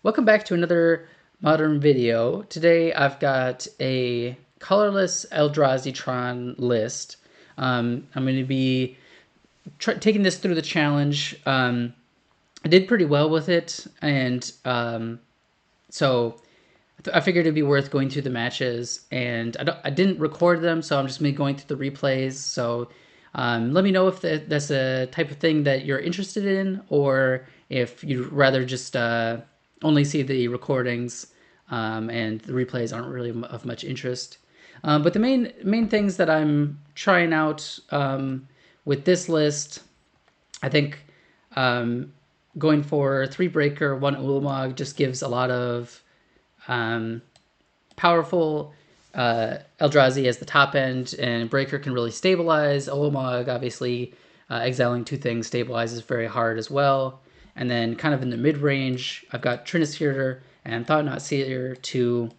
Welcome back to another modern video. Today I've got a colorless Eldrazi Tron list. I'm going to be taking this through the challenge. I did pretty well with it, and so I figured it'd be worth going through the matches. And I didn't record them, so I'm just going to be going through the replays. So let me know if that's a type of thing that you're interested in, or if you'd rather just only see the recordings and the replays aren't really of much interest. But the main things that I'm trying out with this list, I think going for 3 Breaker, 1 Ulamog just gives a lot of powerful Eldrazi as the top end, and Breaker can really stabilize. Ulamog, obviously, exiling 2 things stabilizes very hard as well. And then kind of in the mid-range, I've got Trinisphere and Thought-Knot Seer to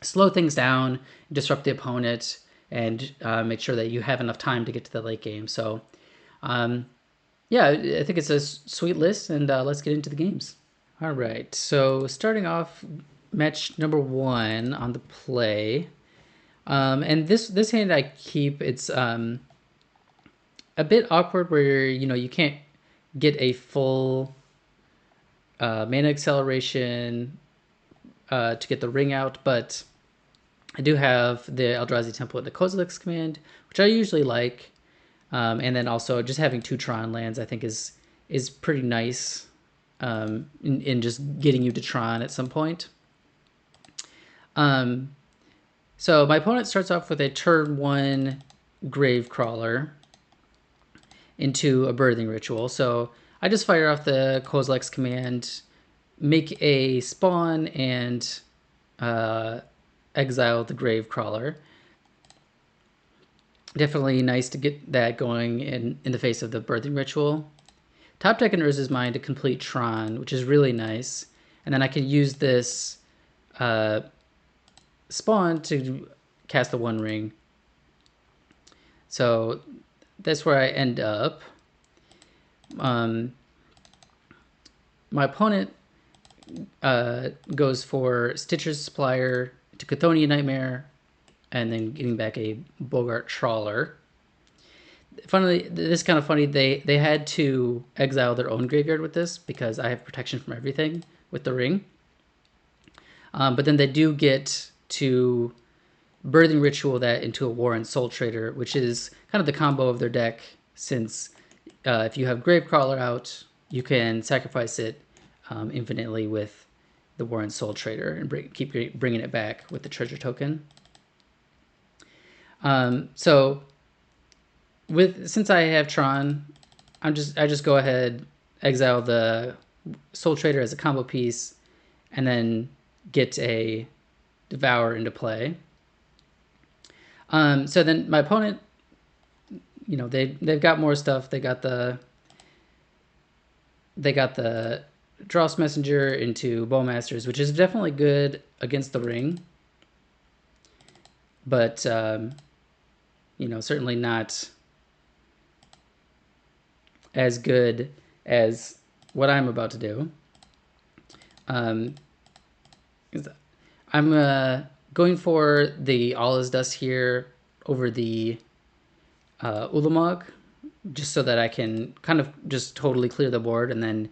slow things down, disrupt the opponent, and make sure that you have enough time to get to the late game. So, yeah, I think it's a sweet list, and let's get into the games. All right, so starting off, match number 1 on the play. And this hand I keep, it's a bit awkward where, you can't get a full mana acceleration to get the ring out, but I do have the Eldrazi template, the Colorless command, which I usually like. And then also just having 2 Tron lands I think is pretty nice in just getting you to Tron at some point. So my opponent starts off with a turn 1 Gravecrawler into a Birthing Ritual. So I just fire off the Kozilek's command, make a spawn, and exile the Gravecrawler. Definitely nice to get that going in the face of the Birthing Ritual. Top deck in Urza's Mind to complete Tron, which is really nice. And then I can use this spawn to cast the One Ring. So that's where I end up. My opponent goes for Stitcher's Supplier to Chthonian Nightmare, and then getting back a Bogart Trawler. Funnily, this is kind of funny. They had to exile their own graveyard with this because I have protection from everything with the ring. But then they do get to Birthing Ritual that into a War and Soul Trader, which is kind of the combo of their deck, since if you have Gravecrawler out, you can sacrifice it infinitely with the War and Soul Trader and keep bringing it back with the treasure token. So since I have Tron, I just go ahead, exile the Soul Trader as a combo piece, and then get a Devour into play. So then my opponent, they've got more stuff. They got the Dross Messenger into Bowmasters, which is definitely good against the ring, but certainly not as good as what I'm about to do. I'm going for the All Is Dust here over the Ulamog, just so that I can kind of just totally clear the board, and then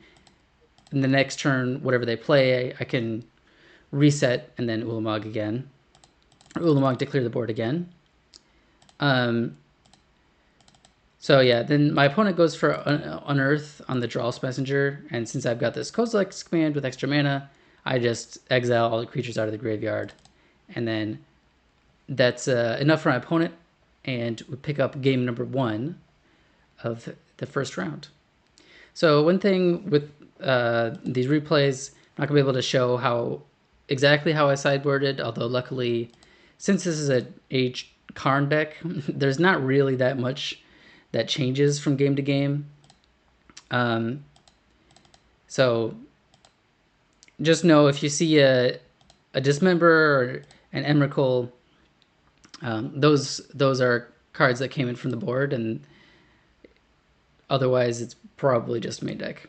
in the next turn, whatever they play, I can reset and then Ulamog again. Ulamog to clear the board again. So yeah, then my opponent goes for Unearth on the Dross Messenger, and since I've got this Kozilek's command with extra mana, I just exile all the creatures out of the graveyard, and then that's enough for my opponent, and we pick up game number 1 of the first round. So one thing with these replays, I'm not gonna be able to show exactly how I sideboarded, although luckily, since this is a Karn deck, there's not really that much that changes from game to game. So just know if you see a Dismember or an Emrakul, those are cards that came in from the board, and otherwise it's probably just main deck.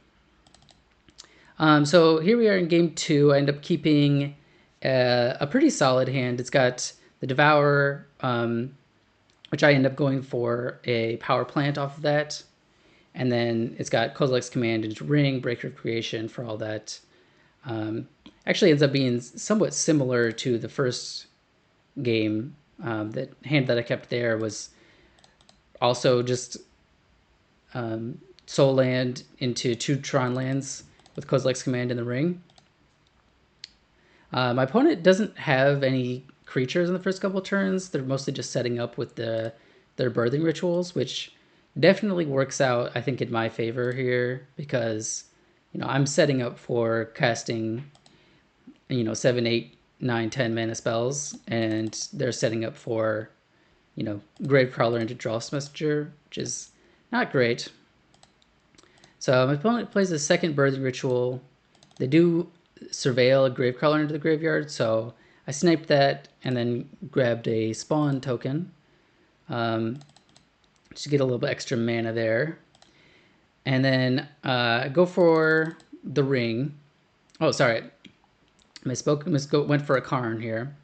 So here we are in game 2. I end up keeping a pretty solid hand. It's got the Devourer, which I end up going for a power plant off of that. And then it's got Kozilek's Command into Ring, Breaker of Creation for all that. Actually ends up being somewhat similar to the first game. That hand that I kept there was also just Soul Land into 2 Tron lands with Kozilek's Command in the ring. My opponent doesn't have any creatures in the first couple turns. They're mostly just setting up with their birthing rituals, which definitely works out, I think, in my favor here, because I'm setting up for casting 7, 8, 9, 10 mana spells, and they're setting up for Gravecrawler into Drowse Messenger, which is not great. So my opponent plays a second birthing ritual. They do surveil a Gravecrawler into the graveyard, so I sniped that and then grabbed a spawn token. Just to get a little bit extra mana there. And then go for the ring. Oh, sorry. Misspoke. Went for a Karn here.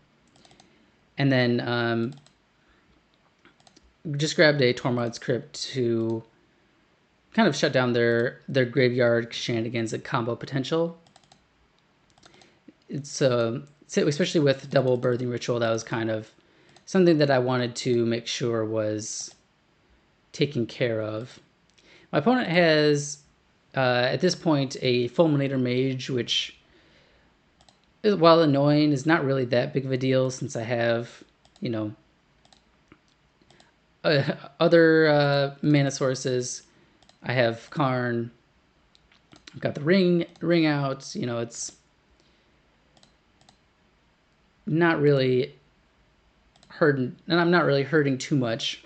And then just grabbed a Tormod's Crypt to kind of shut down their graveyard shenanigans and combo potential. It's especially with double birthing ritual, that was kind of something that I wanted to make sure was taken care of. My opponent has at this point a Fulminator Mage, which, while annoying, is not really that big of a deal since I have other mana sources. I have Karn. I've got the ring out. It's not really hurting, and I'm not really hurting too much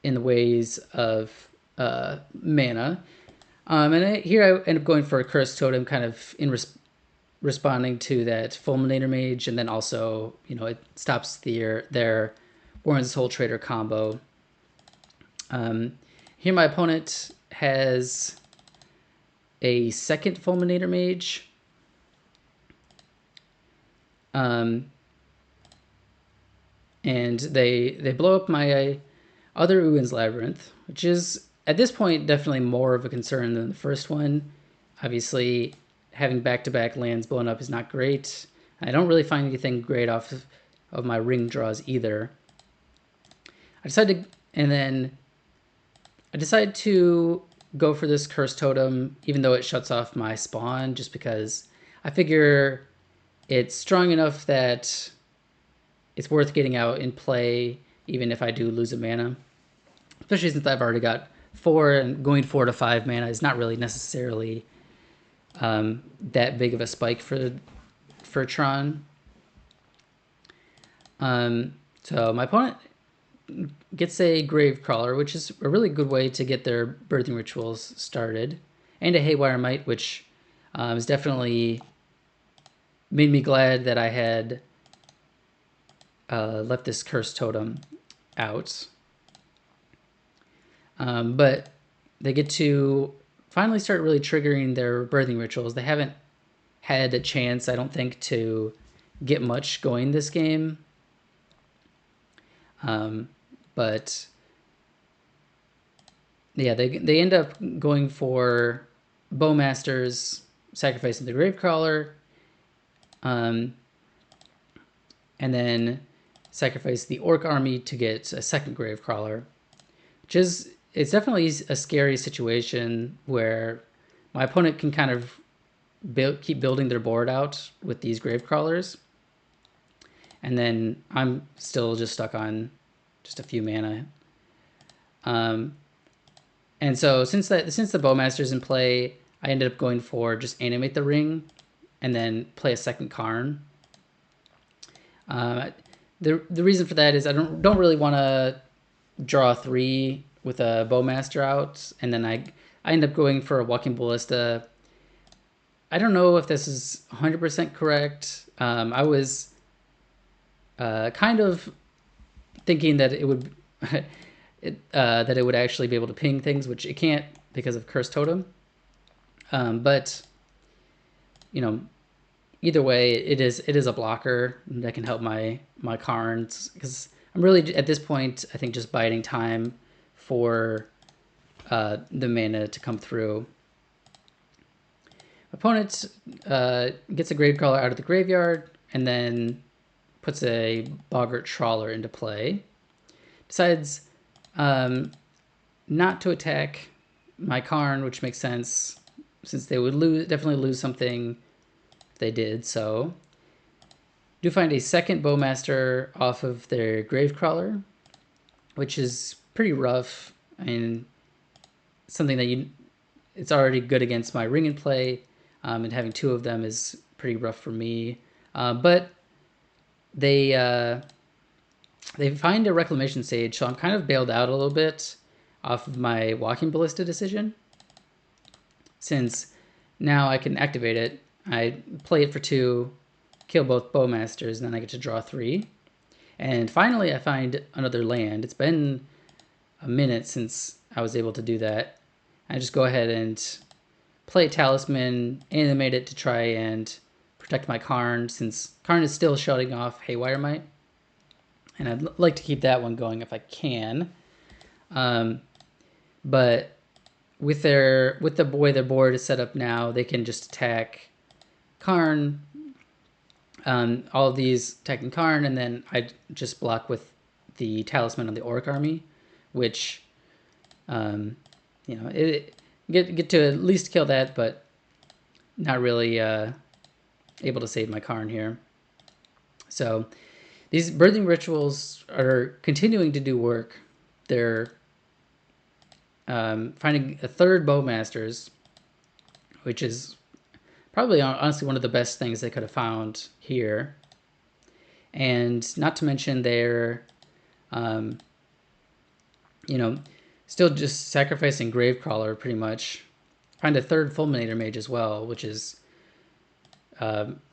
in the ways of mana. And here I end up going for a Cursed Totem, kind of in responding to that Fulminator Mage, and then also it stops their Warren's Soul Trader combo. Here my opponent has a second Fulminator Mage. And they blow up my other Uin's Labyrinth, which is at this point definitely more of a concern than the first one. Obviously, having back-to-back lands blown up is not great. I don't really find anything great off of my ring draws either. I decided to go for this Cursed Totem, even though it shuts off my spawn, just because I figure it's strong enough that it's worth getting out in play, even if I do lose a mana. Especially since I've already got 4, and going 4 to 5 mana is not really necessarily that big of a spike for Tron. So my opponent gets a Gravecrawler, which is a really good way to get their birthing rituals started, and a Haywire Might, which has definitely made me glad that I had left this Cursed Totem out. But they get to finally start really triggering their birthing rituals. They haven't had a chance, I don't think, to get much going this game. But yeah, they end up going for Bowmasters, sacrificing the Gravecrawler, and then sacrifice the Orc army to get a second Gravecrawler, which is, it's definitely a scary situation where my opponent can kind of keep building their board out with these Gravecrawlers, and then I'm still just stuck on just a few mana. And so since the Bowmaster's in play, I ended up going for just Animate the Ring and then play a second Karn. The reason for that is I don't really want to draw 3 with a Bowmaster out, and then I end up going for a Walking Ballista. I don't know if this is 100% correct. I was kind of thinking that it would that it would actually be able to ping things, which it can't because of Cursed Totem. But you know, either way, it is a blocker that can help my Karns, because I'm really at this point I think just biding time for the mana to come through. Opponent gets a Gravecrawler out of the graveyard and then puts a Boggart Trawler into play. Decides not to attack my Karn, which makes sense since they would definitely lose something if they did so. Do find a second Bowmaster off of their Gravecrawler, which is pretty rough. I mean, something that it's already good against my Ring in Play, and having two of them is pretty rough for me. But they find a Reclamation Sage, so I'm kind of bailed out a little bit off of my Walking Ballista decision, since now I can activate it. I play it for 2, kill both Bowmasters, and then I get to draw 3. And finally I find another land. It's been a minute since I was able to do that. I just go ahead and play Talisman, animate it to try and protect my Karn, since Karn is still shutting off Haywire Might. And I'd like to keep that one going if I can. But with the way their board is set up now, they can just attack Karn. All of these attacking Karn, and then I just block with the Talisman on the Orc Army, which, get to at least kill that, but not really able to save my Karn here. So these Birthing Rituals are continuing to do work. They're finding a third Bowmasters, which is probably honestly one of the best things they could have found here. And not to mention they're, still just sacrificing Gravecrawler pretty much. Find a third Fulminator Mage as well, which is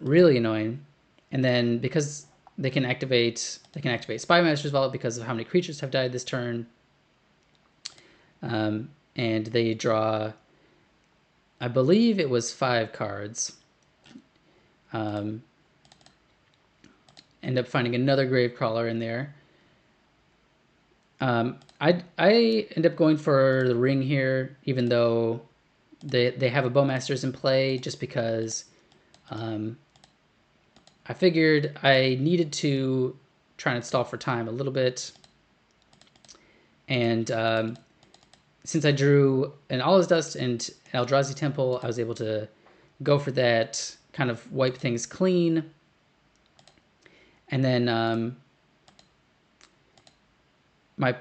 really annoying. And then because they can activate Spymaster's Vault because of how many creatures have died this turn. And they draw, I believe it was 5 cards. End up finding another Gravecrawler in there. I end up going for the Ring here, even though they have a Bowmasters in play, just because I figured I needed to try and stall for time a little bit. And since I drew an Allah's Dust and Eldrazi Temple, I was able to go for that, kind of wipe things clean. And then my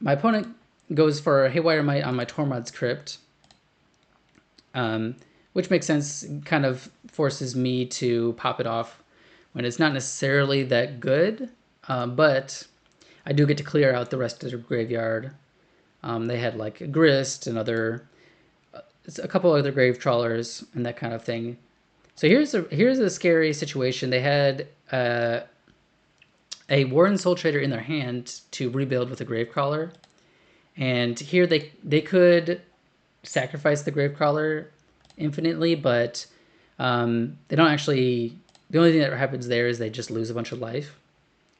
opponent goes for Haywire Might on my Tormod's Crypt, which makes sense, kind of forces me to pop it off when it's not necessarily that good, but I do get to clear out the rest of their graveyard. They had like Grist and a couple other Grave Trawlers and that kind of thing. So here's a scary situation. They had a Warren Soul Trader in their hand to rebuild with a Gravecrawler, and here they could sacrifice the Gravecrawler infinitely, but they don't actually. The only thing that happens there is they just lose a bunch of life.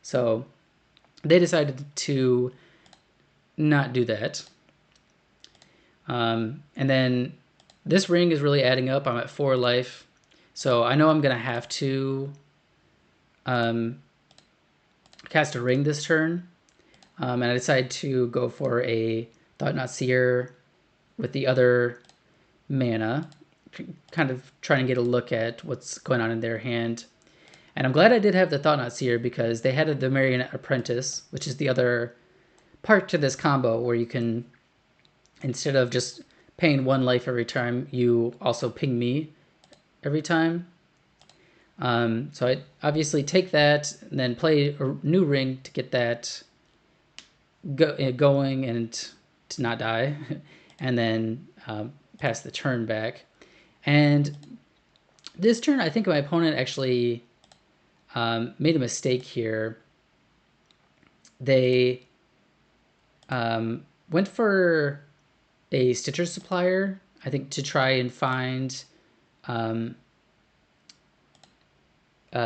So they decided to not do that. And then this ring is really adding up. I'm at 4 life. So I know I'm going to have to cast a ring this turn. And I decided to go for a Thought-Knot Seer with the other mana, kind of trying to get a look at what's going on in their hand. And I'm glad I did have the Thought-Knot Seer, because they had the Marionette Apprentice, which is the other part to this combo, where you can, instead of just paying 1 life every time, you also ping me every time. So I obviously take that and then play a new ring to get that going and to not die, and then pass the turn back. And this turn, I think my opponent actually made a mistake here. They went for a Stitcher Supplier. I think to try and find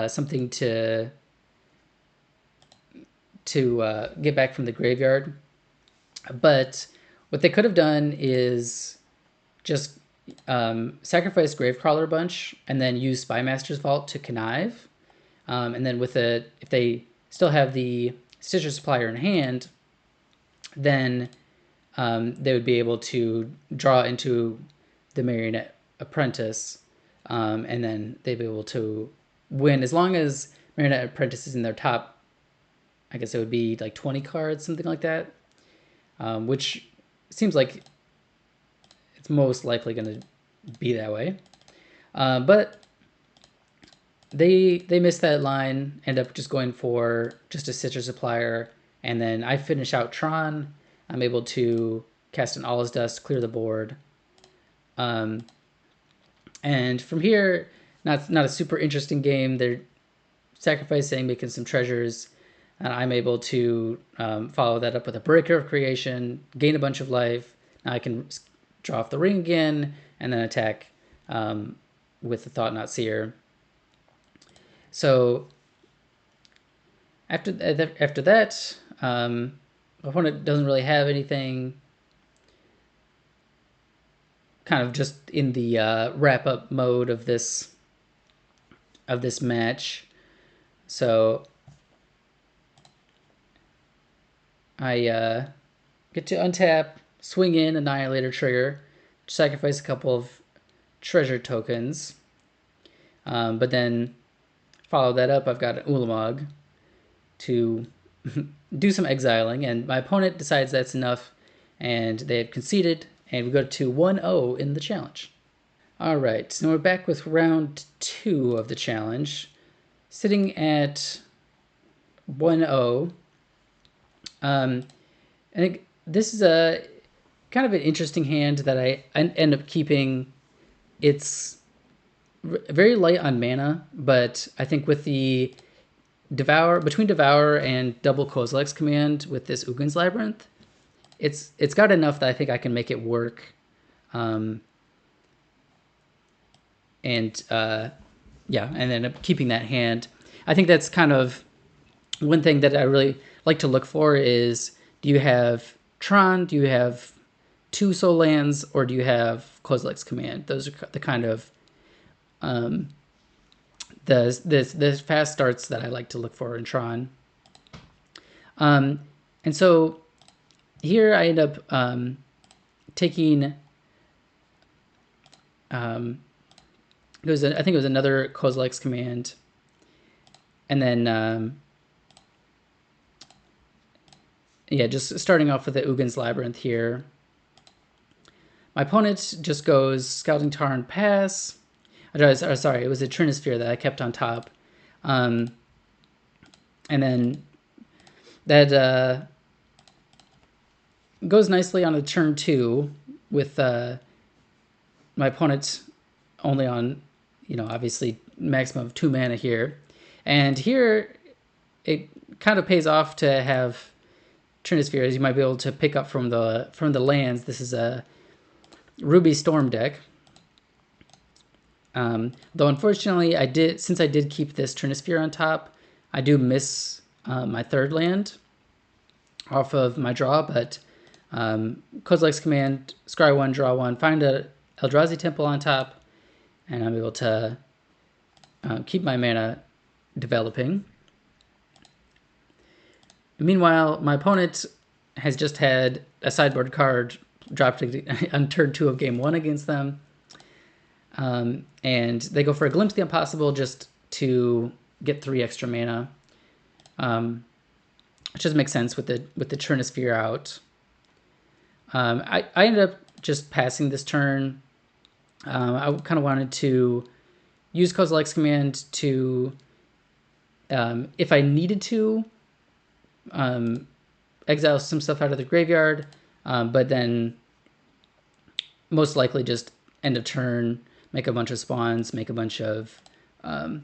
something to get back from the graveyard. But what they could have done is just sacrifice Gravecrawler a bunch and then use Spymaster's Vault to connive. And then if they still have the Stitcher Supplier in hand, then they would be able to draw into the Marionette Apprentice, and then they'd be able to win as long as Marionette Apprentice is in their top. I guess it would be like 20 cards, something like that, which seems like it's most likely going to be that way. But they missed that line, end up just going for just a Stitcher Supplier, and then I finish out Tron. I'm able to cast an All Is Dust, clear the board. And from here, not a super interesting game. They're sacrificing, making some treasures, and I'm able to follow that up with a Breaker of Creation, gain a bunch of life. Now I can draw off the ring again, and then attack with the Thought-Knot Seer. So after that, my opponent doesn't really have anything. Kind of just in the wrap-up mode of this match. So I get to untap, swing in Annihilator trigger, sacrifice a couple of treasure tokens, but then follow that up. I've got an Ulamog to do some exiling, and my opponent decides that's enough, and they have conceded, and we go to 1-0 in the challenge. All right, so we're back with round 2 of the challenge, sitting at 1-0. I think this is a kind of an interesting hand that I end up keeping. It's very light on mana, but I think with the between Devour and double Kozilek's Command with this Ugin's Labyrinth, it's got enough that I think I can make it work. And end up keeping that hand. I think that's kind of one thing that I really like to look for is, do you have Tron, do you have 2 soul lands, or do you have Kozilek's Command? Those are the kind of the fast starts that I like to look for in Tron. And so here I end up taking I think it was another Kozilek's Command, and then just starting off with the Ugin's Labyrinth here. My opponent just goes Scouting Tarn, pass. Sorry, it was a Trinisphere that I kept on top, and then that goes nicely on a turn 2 with my opponent only on, obviously maximum of 2 mana here. And here it kind of pays off to have Trinispheres. You might be able to pick up from the lands. This is a Ruby Storm deck. Though unfortunately since I did keep this Trinisphere on top, I do miss my 3rd land off of my draw, but Kozilek's Command, scry 1, draw 1, find a Eldrazi Temple on top, and I'm able to keep my mana developing. Meanwhile, my opponent has just had a sideboard card dropped on turn 2 of game 1 against them. And they go for a Glimpse of the Impossible just to get 3 extra mana. Which doesn't make sense with the Trinisphere out. I ended up just passing this turn. I kind of wanted to use Kozilek's Command to, if I needed to, exile some stuff out of the graveyard, but then most likely just end of turn, make a bunch of spawns, make a bunch of, or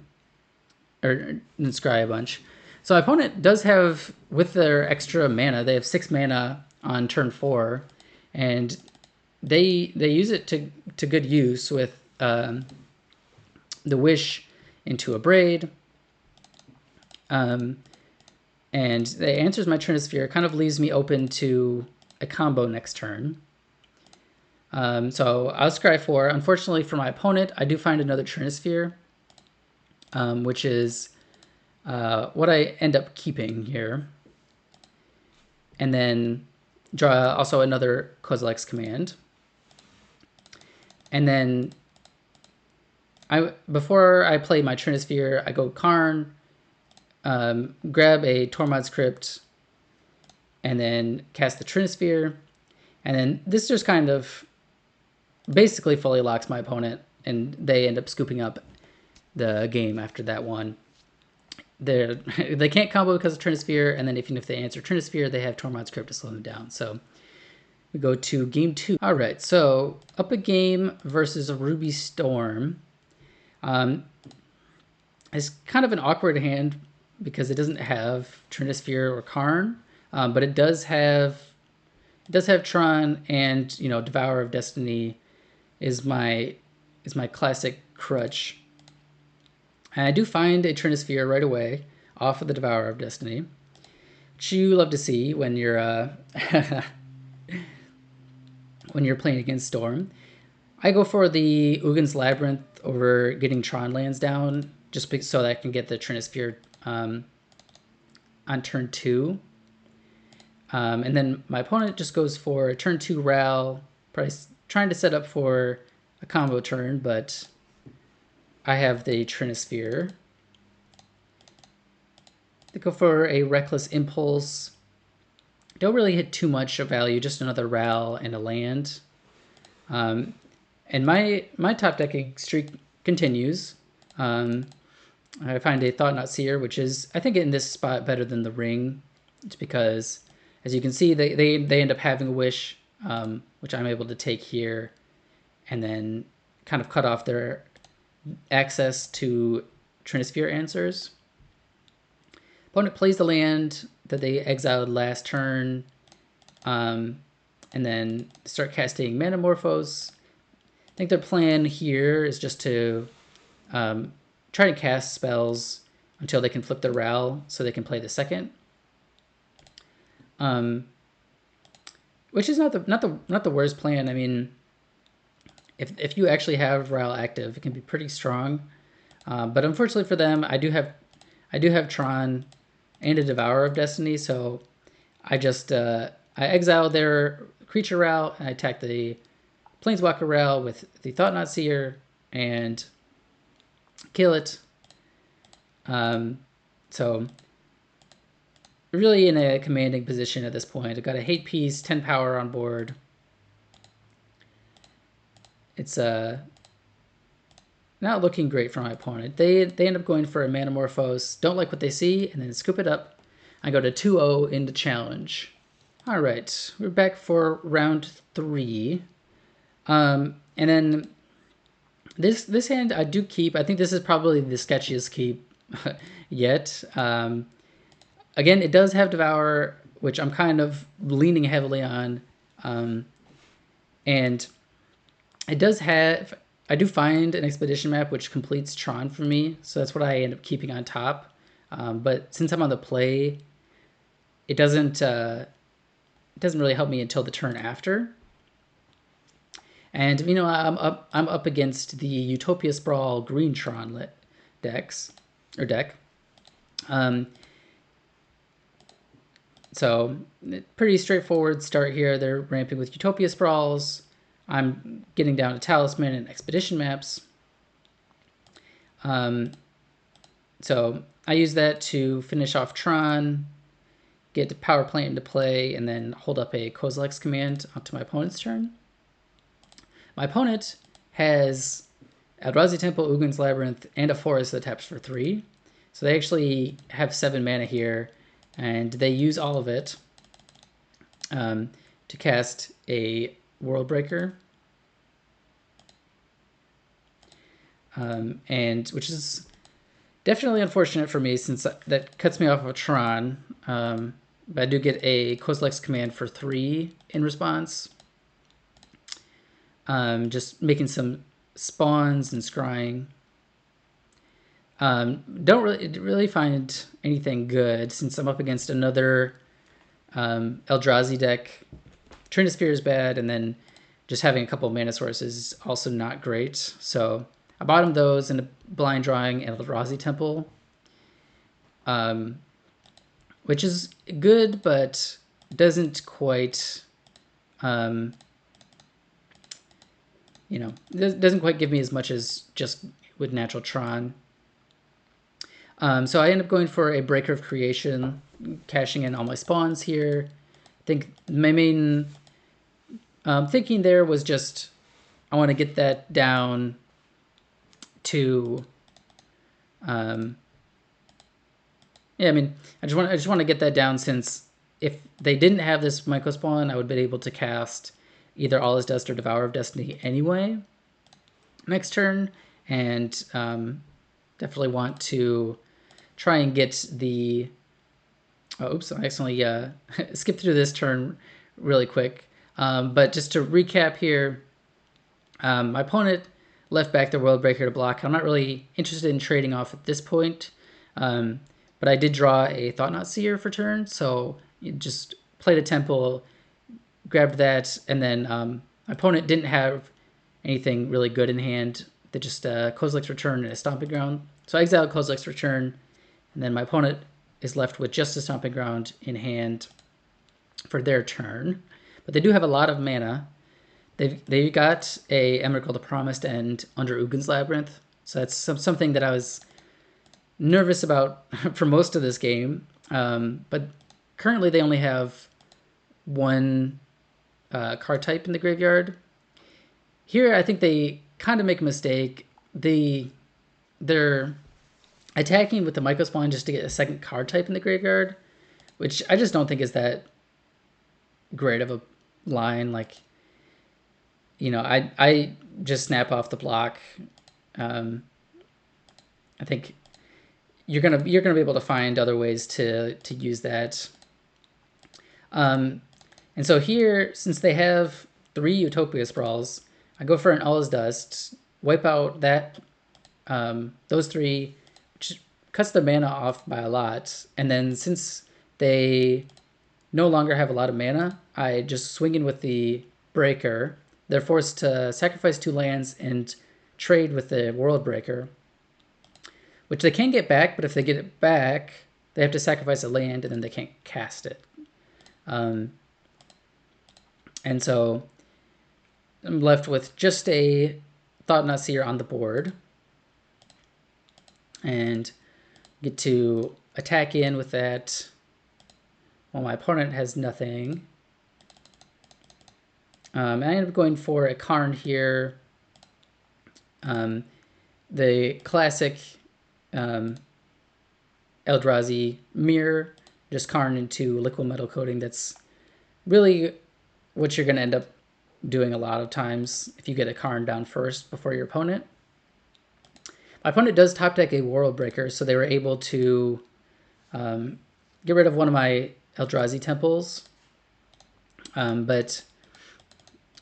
scry a bunch. So my opponent does have, with their extra mana, they have 6 mana on turn 4, and they use it to good use with the Wish into a Braid. And it answers my Trinisphere, kind of leaves me open to a combo next turn. So I'll scry 4. Unfortunately for my opponent, I do find another Trinisphere, which is what I end up keeping here. And then draw also another Kozilek's command. And then before I play my Trinisphere, I go Karn, grab a Tormod's Crypt, and then cast the Trinisphere. And then this just kind of basically fully locks my opponent, and they end up scooping up the game after that one. They can't combo because of Trinisphere, and then even if they answer Trinisphere, they have Tormod's Crypt to slow them down. So we go to game 2. All right, so up a game versus a Ruby Storm. It's kind of an awkward hand because it doesn't have Trinisphere or Karn, but it does have Tron, and Devourer of Destiny is my classic crutch. And I do find a Trinisphere right away off of the Devourer of Destiny, which you love to see when you're when you're playing against Storm. I go for the Ugin's Labyrinth over getting Tron lands down, just so that I can get the Trinisphere on turn 2. And then my opponent just goes for a turn 2 Ral, probably trying to set up for a combo turn, but I have the Trinisphere. They go for a Reckless Impulse. Don't really hit too much of value, just another Ral and a land. And my top decking streak continues. I find a Thought-Knot Seer, which is, I think, in this spot better than the Ring. It's because, as you can see, they end up having a Wish, which I'm able to take here, and then kind of cut off their access to Trinisphere answers. Opponent plays the land that they exiled last turn, and then start casting Manamorphose. I think their plan here is just to try to cast spells until they can flip the Ral, so they can play the second. Which is not the worst plan. I mean, if you actually have Ral active, it can be pretty strong. But unfortunately for them, I do have Tron and a Devourer of Destiny, so I just I exile their creature Ral and I attack the Planeswalker Ral with the Thought-Knot Seer and kill it. So really in a commanding position at this point. I've got a hate piece, 10 power on board. It's not looking great for my opponent. They end up going for a Manamorphose, don't like what they see, and then scoop it up. I go to 2-0 into challenge. All right, we're back for round 3. And then this hand I do keep. I think this is probably the sketchiest keep yet. Again, it does have Devour, which I'm kind of leaning heavily on. And it does have, I do find an Expedition map which completes Tron for me, so that's what I end up keeping on top. But since I'm on the play, it doesn't really help me until the turn after. And I'm up against the Utopia Sprawl Green Tron deck. So pretty straightforward start here. They're ramping with Utopia Sprawls. I'm getting down to Talisman and Expedition maps. So I use that to finish off Tron, get the Power Plant into play, and then hold up a Kozilek's command onto my opponent's turn. My opponent has Eldrazi Temple, Ugin's Labyrinth, and a Forest that taps for 3. So they actually have 7 mana here, and they use all of it to cast a World Breaker, and which is definitely unfortunate for me since that cuts me off of Tron. But I do get a Kozilek's command for 3 in response. just making some spawns and scrying. Don't really find anything good since I'm up against another Eldrazi deck. Trinisphere is bad, and then just having a couple of mana sources is also not great. So I bottomed those in a blind drawing and Eldrazi Temple, which is good, but doesn't quite, doesn't quite give me as much as just with natural Tron. So I end up going for a Breaker of Creation, cashing in all my spawns here. I think my main thinking there was just I want to get that down to, I just want to get that down, since if they didn't have this Myco spawn, I would have been able to cast either All Is Dust or Devour of Destiny anyway next turn, and definitely want to try and get the... Oh, oops, I accidentally skipped through this turn really quick. But just to recap here, my opponent left back the World Breaker to block. I'm not really interested in trading off at this point, but I did draw a Thought-Knot Seer for turn, so you just played a Temple, grabbed that, and then my opponent didn't have anything really good in hand. They just Kozilek's Return and a Stomping Ground. So I exiled Kozilek's Return, and then my opponent is left with just a Stomping Ground in hand for their turn. But they do have a lot of mana. They got a Emrakul the Promised End under Ugin's Labyrinth, so that's something that I was nervous about for most of this game. But currently they only have one card type in the graveyard. Here I think they kind of make a mistake. They're attacking with the Myco Spawn just to get a second card type in the graveyard, which I just don't think is that great of a line. Like, I just snap off the block. I think you're gonna be able to find other ways to use that. And so here, since they have 3 Utopia Sprawls, I go for an All Is Dust, wipe out that those 3, which cuts the mana off by a lot, and then since they no longer have a lot of mana, I just swing in with the Breaker. They're forced to sacrifice 2 lands and trade with the World Breaker, which they can get back, but if they get it back, they have to sacrifice a land and then they can't cast it. And so I'm left with just a Thought-Knot Seer on the board, and get to attack in with that while my opponent has nothing. I end up going for a Karn here. The classic Eldrazi mirror, just Karn into liquid metal coating. That's really what you're going to end up doing a lot of times if you get a Karn down first before your opponent. My opponent does top deck a World Breaker, so they were able to get rid of one of my Eldrazi temples. But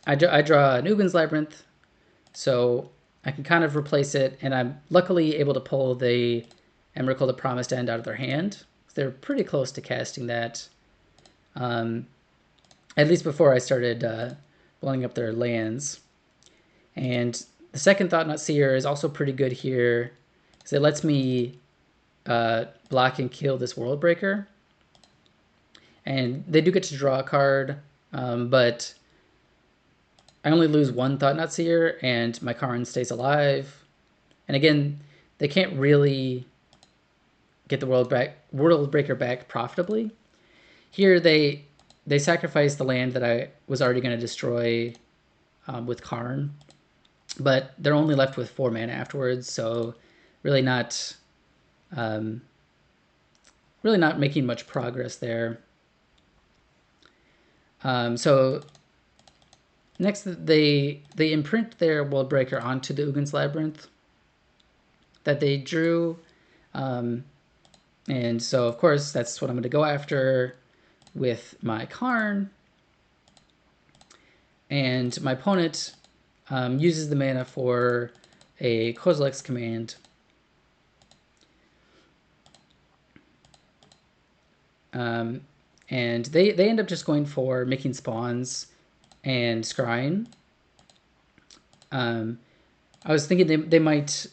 I draw an Ugin's Labyrinth, so I can kind of replace it, and I'm luckily able to pull the Emrakul the Promised End out of their hand. They're pretty close to casting that, at least before I started blowing up their lands. And the second Thought-Knot Seer is also pretty good here, because it lets me block and kill this World Breaker. And they do get to draw a card, but I only lose 1 Thought-Knot Seer, and my Karn stays alive. And again, they can't really get the World Breaker back profitably. Here they sacrifice the land that I was already going to destroy with Karn, but they're only left with 4 mana afterwards, so really not making much progress there. So next, they imprint their World Breaker onto the Ugin's Labyrinth that they drew, and so of course that's what I'm going to go after with my Karn. And my opponent uses the mana for a Colorless command. And they end up just going for making spawns and scrying. I was thinking they might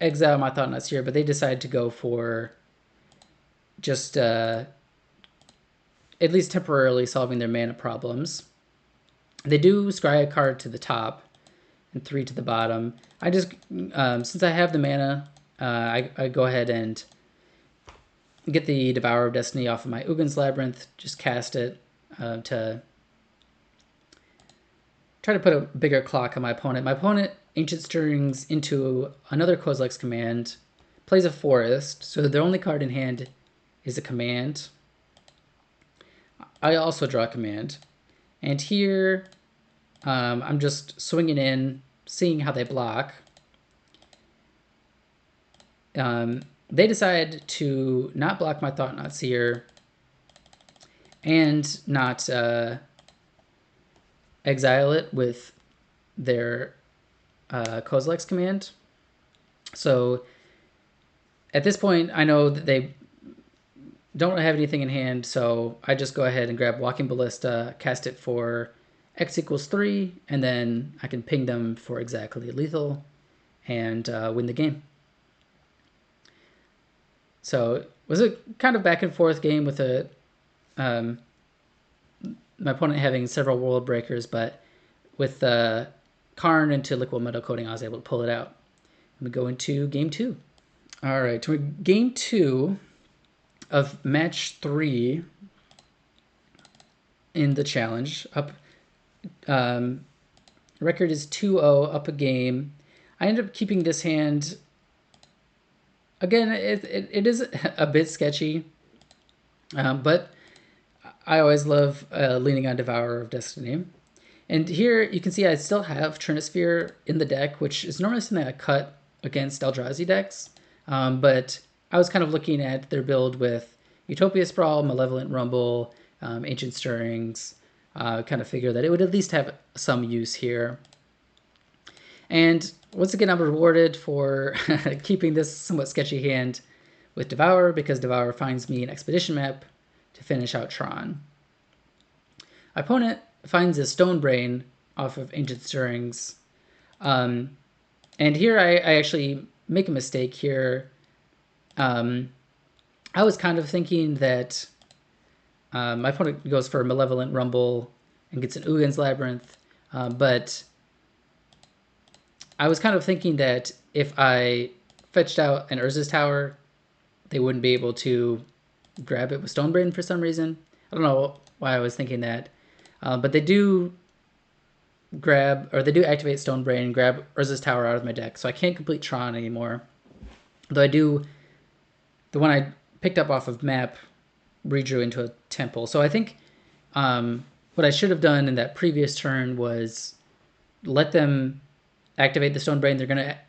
exile my Thought-Knot Seer, but they decide to go for just at least temporarily solving their mana problems. They do scry a card to the top and 3 to the bottom. I just, since I have the mana, I go ahead and get the Devourer of Destiny off of my Ugin's Labyrinth, just cast it to try to put a bigger clock on my opponent. My opponent Ancient Stirrings into another Kozilek's command, plays a Forest, so their only card in hand is a command. I also draw a command. And here, I'm just swinging in, seeing how they block. They decide to not block my Thought-Knot Seer and not exile it with their Kozilek's command. So at this point, I know that they don't have anything in hand, so I just go ahead and grab Walking Ballista, cast it for X equals 3, and then I can ping them for exactly lethal and win the game. So it was a kind of back and forth game with my opponent having several world breakers, but with Karn into Liquid Metal Coating, I was able to pull it out. And we go into game 2. All right, to game 2 of match 3 in the challenge. Up, record is 2-0, up a game. I ended up keeping this hand. Again, it is a bit sketchy, but I always love leaning on Devourer of Destiny. And here you can see I still have Trinisphere in the deck, which is normally something I cut against Eldrazi decks. But I was kind of looking at their build with Utopia Sprawl, Malevolent Rumble, Ancient Stirrings, kind of figure that it would at least have some use here. And once again, I'm rewarded for keeping this somewhat sketchy hand with Devour, because Devour finds me an Expedition map to finish out Tron. My opponent finds a Stone Brain off of Ancient Stirrings. And here I actually make a mistake here. I was kind of thinking that my opponent goes for a Malevolent Rumble and gets an Ugin's Labyrinth, but I was kind of thinking that if I fetched out an Urza's Tower, they wouldn't be able to grab it with Stonebrain for some reason. I don't know why I was thinking that. But they do activate Stonebrain and grab Urza's Tower out of my deck, so I can't complete Tron anymore. Though I do, the one I picked up off of map redrew into a temple. So I think what I should have done in that previous turn was let them activate the Stonebrain.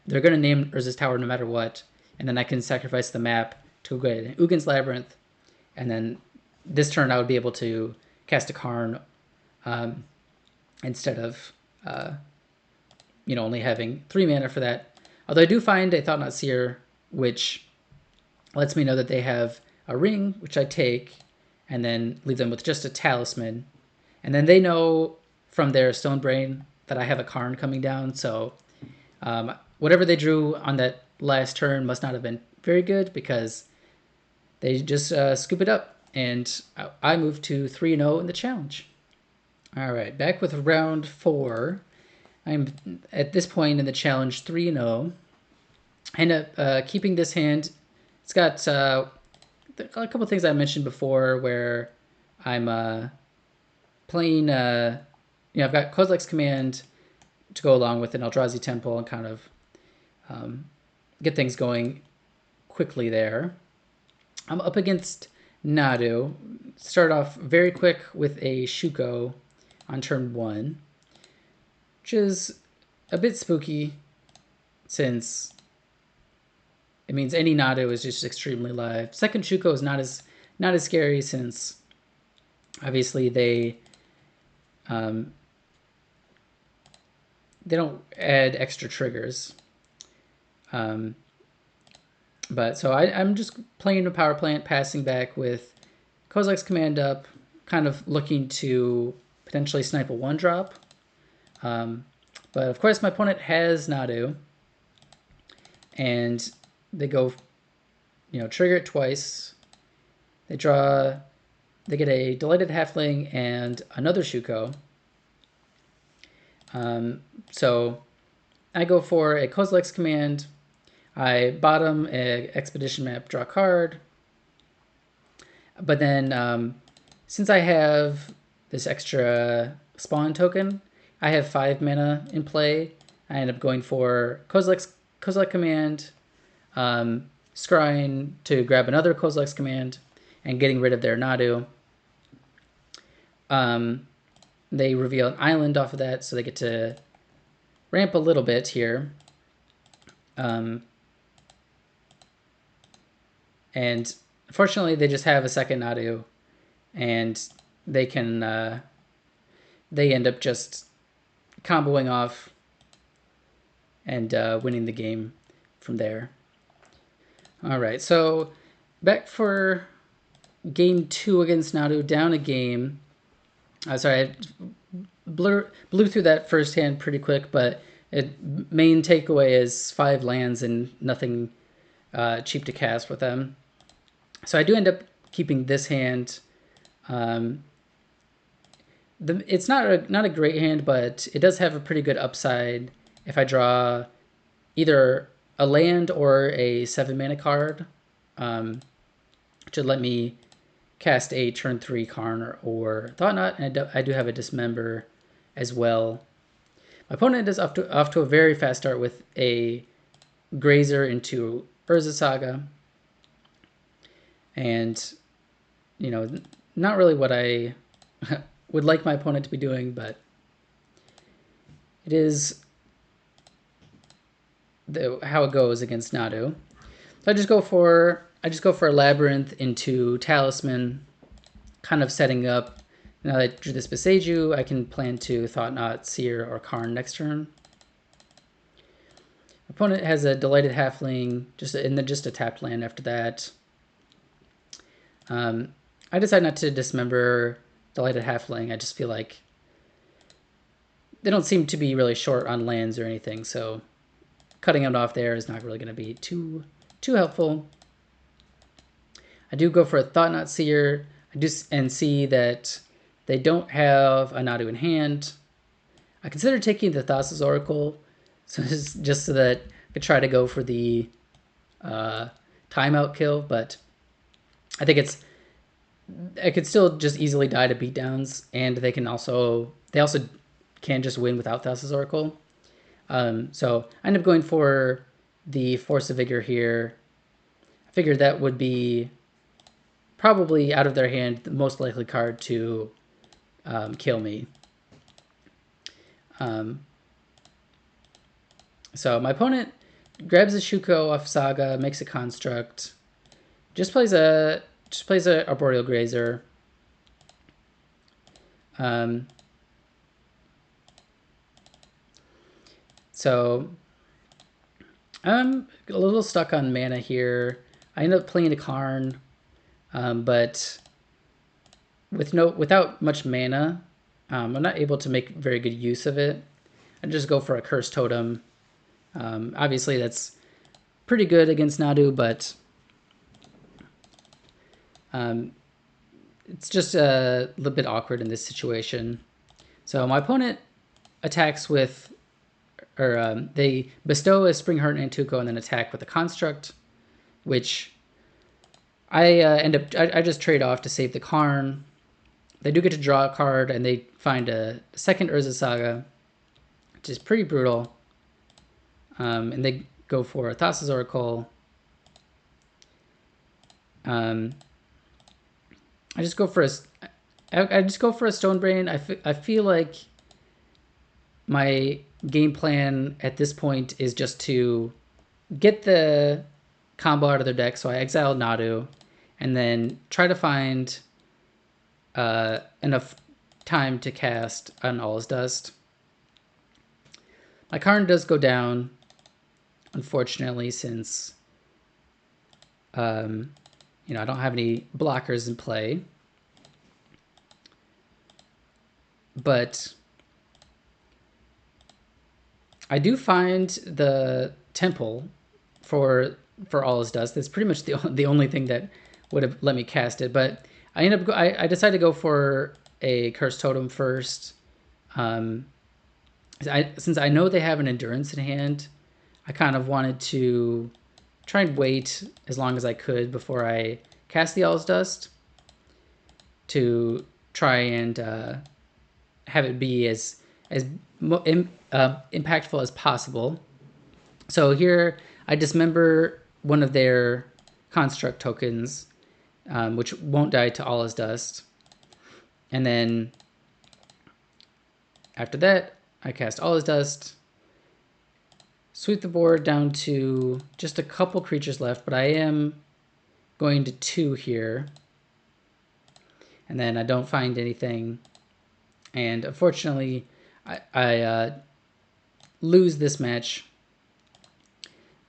They're gonna name Urza's Tower no matter what, and then I can sacrifice the map to get Ugin's Labyrinth, and then this turn I would be able to cast a Karn instead of only having 3 mana for that. Although I do find a Thought-Knot Seer, which lets me know that they have a ring, which I take, and then leave them with just a talisman. And then they know from their Stonebrain that I have a Karn coming down, so whatever they drew on that last turn must not have been very good, because they just scoop it up, and I move to 3-0 in the challenge. All right, back with round 4. I'm at this point in the challenge 3-0. I end up keeping this hand. It's got a couple things I mentioned before, where I'm playing. I've got Kozilek's Command to go along with an Eldrazi Temple and kind of get things going quickly there. I'm up against Nadu. Start off very quick with a Shuko on turn 1, which is a bit spooky, since it means any Nadu is just extremely live. Second Shuko is not as scary, since obviously they don't add extra triggers. But so I'm just playing a power plant, passing back with Kozilek's command up, kind of looking to potentially snipe a 1-drop. But of course, my opponent has Nadu, and they go, trigger it twice. They get a Delighted Halfling and another Shuko. So I go for a Kozilek's command. I bottom a Expedition map, draw a card. But then, since I have this extra spawn token, I have 5 mana in play. I end up going for Kozilek command, scrying to grab another Kozilek's command, and getting rid of their Nadu. They reveal an island off of that, so they get to ramp a little bit here. And unfortunately, they just have a second Nadu, and they can they end up just comboing off and winning the game from there. All right, so back for game 2 against Nadu, down a game. Sorry, I blew through that first hand pretty quick, but main takeaway is 5 lands and nothing cheap to cast with them. So I do end up keeping this hand. It's not a great hand, but it does have a pretty good upside if I draw either a land or a 7-mana card, which would let me cast a turn 3 Karn or Thought-Knot, and I do have a Dismember as well. My opponent is off to a very fast start with a Grazer into Urza Saga, and not really what I would like my opponent to be doing, but it is how it goes against Nadu. So I just go for a Labyrinth into Talisman, kind of setting up. Now that I drew this Beseiju, I can plan to Thought-Knot, Seer, or Karn next turn. Opponent has a Delighted Halfling, and then just a tapped land after that. I decide not to Dismember Delighted Halfling. I just feel like they don't seem to be really short on lands or anything, so cutting it off there is not really going to be too helpful. I do go for a Thought-Knot Seer, and see that they don't have a Nadu in hand. I consider taking the Thassa's Oracle, just so that I could try to go for the timeout kill, but I think I could still just easily die to beatdowns, and they also can just win without Thassa's Oracle. So I end up going for the Force of Vigor here. I figured that would be probably out of their hand the most likely card to kill me. So my opponent grabs a Shuko off Saga, makes a construct, just plays a Arboreal Grazer. So I'm a little stuck on mana here. I end up playing a Karn, but without much mana, I'm not able to make very good use of it. I just go for a Curse Totem. Obviously, that's pretty good against Nadu, but it's just a little bit awkward in this situation. So my opponent attacks with, they bestow a Spring Heart and Tuco and then attack with a Construct, which I just trade off to save the Karn. They do get to draw a card, and they find a second Urza Saga, which is pretty brutal. And they go for a Thassa's Oracle. I just go for a Stonebrain. I feel like my game plan at this point is just to get the combo out of their deck. So I exile Nadu, and then try to find enough time to cast an All's Dust. My Karn does go down, unfortunately, since you know, I don't have any blockers in play. But I do find the temple for All Is Dust. That's pretty much the only thing that would have let me cast it. But I decided to go for a Cursed Totem first. Since I know they have an Endurance in hand, I kind of wanted to try and wait as long as I could before I cast the All's Dust to try and have it be as impactful as possible. So here I dismember one of their construct tokens, which won't die to All Is Dust. And then after that, I cast All Is Dust, sweep the board down to just a couple creatures left, but I am going to 2 here. And then I don't find anything. And unfortunately, I lose this match,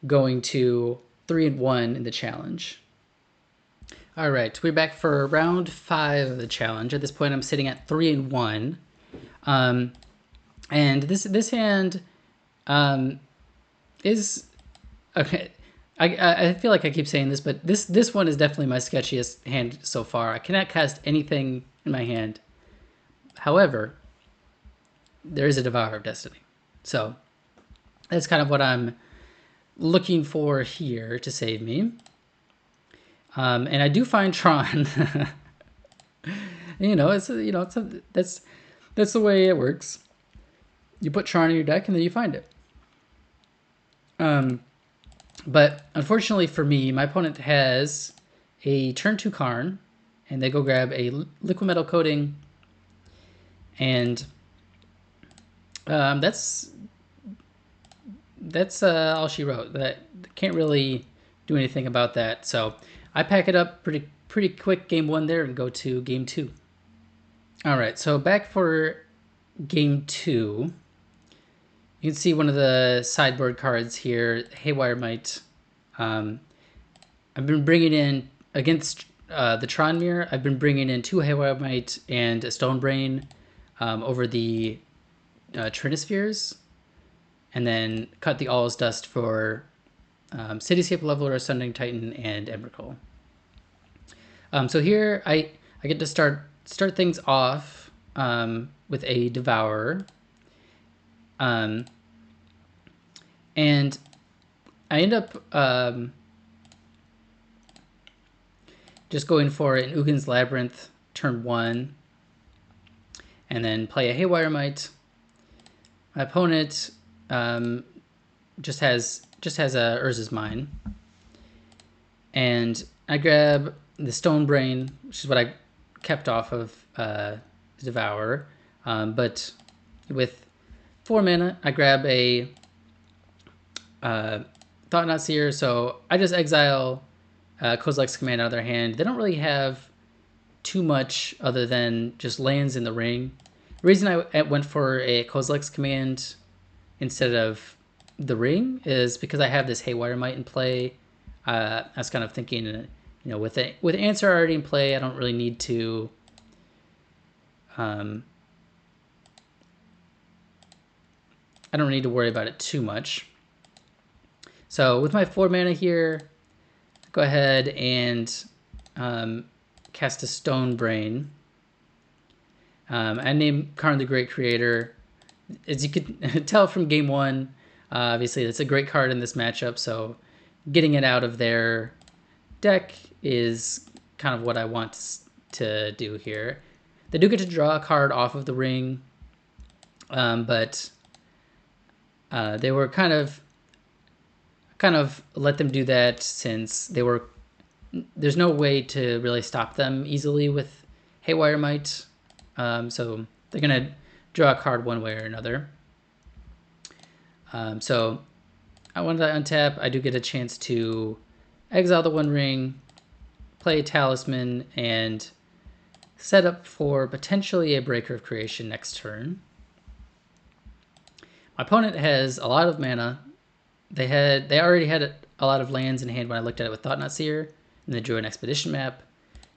going to 3-1 in the challenge. All right, we're back for round 5 of the challenge. At this point, I'm sitting at 3-1. And this hand is okay. I feel like I keep saying this, but this one is definitely my sketchiest hand so far. I cannot cast anything in my hand. However, there is a Devourer of Destiny. So that's kind of what I'm looking for here to save me. And I do find Tron. That's the way it works. You put Tron in your deck and then you find it. But unfortunately for me, my opponent has a turn 2 Karn, and they go grab a Liquid Metal Coating, and that's all she wrote. That can't really do anything about that. So I pack it up pretty quick game 1 there and go to game 2. All right, so back for game 2. You can see one of the sideboard cards here, Haywire Might. I've been bringing in, against the Tron Mirror, I've been bringing in 2 Haywire Might and a Stone Brain over the Trinispheres, and then cut the All Is Dust for Cityscape Leveler, Sundering Titan, and Emrakul. So here I get to start things off with a Devourer. And I end up just going for an Ugin's Labyrinth turn 1, and then play a Haywire Might. My opponent just has a Urza's Mine, and I grab the Stone Brain, which is what I kept off of Devourer, but with 4 mana, I grab a Thought Not Seer, so I just exile Kozilek's Command out of their hand. They don't really have too much other than just lands in the ring. The reason I went for a Kozilek's Command instead of the ring is because I have this Haywire Might in play. I was kind of thinking, with Answer already in play, I don't really need to I don't need to worry about it too much. So with my 4 mana here, go ahead and cast a Stone Brain. I named Karn the Great Creator. As you could tell from game 1, obviously it's a great card in this matchup, so getting it out of their deck is kind of what I want to do here. They do get to draw a card off of the ring, but they were kind of let them do that since there's no way to really stop them easily with Haywire Might. So they're going to draw a card one way or another. So I wanted to untap. I do get a chance to exile the One Ring, play a Talisman, and set up for potentially a Breaker of Creation next turn. My opponent has a lot of mana. They already had a lot of lands in hand when I looked at it with Thought-Knot Seer, and they drew an Expedition map.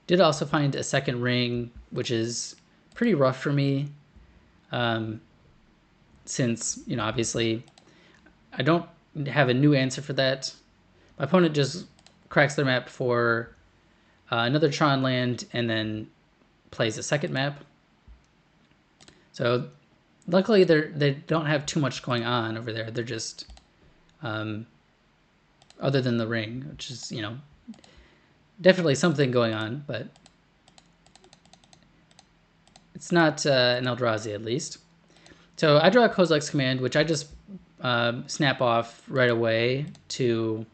Did also find a second ring, which is pretty rough for me, since, you know, obviously I don't have a new answer for that. My opponent just cracks their map for another Tron land and then plays a second map. So luckily they don't have too much going on over there. They're just other than the ring, which is, you know, definitely something going on, but it's not an Eldrazi at least. So I draw a Kozilek's Command, which I just snap off right away to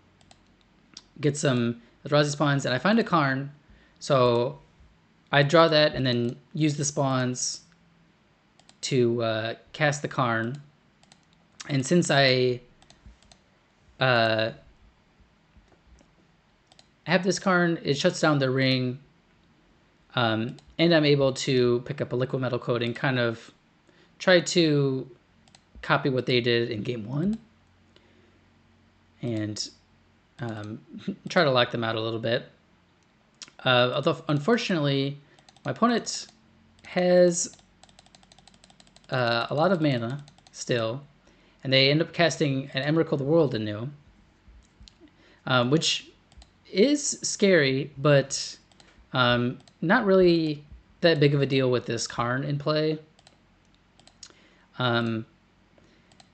get some Eldrazi spawns, and I find a Karn, so I draw that and then use the spawns to cast the Karn. And since I have this Karn, it shuts down the ring, and I'm able to pick up a Liquid Metal Coating, kind of try to copy what they did in game 1, and try to lock them out a little bit. Although, unfortunately, my opponent has a lot of mana still, and they end up casting an Emrakul the World anew, which is scary, but not really that big of a deal with this Karn in play.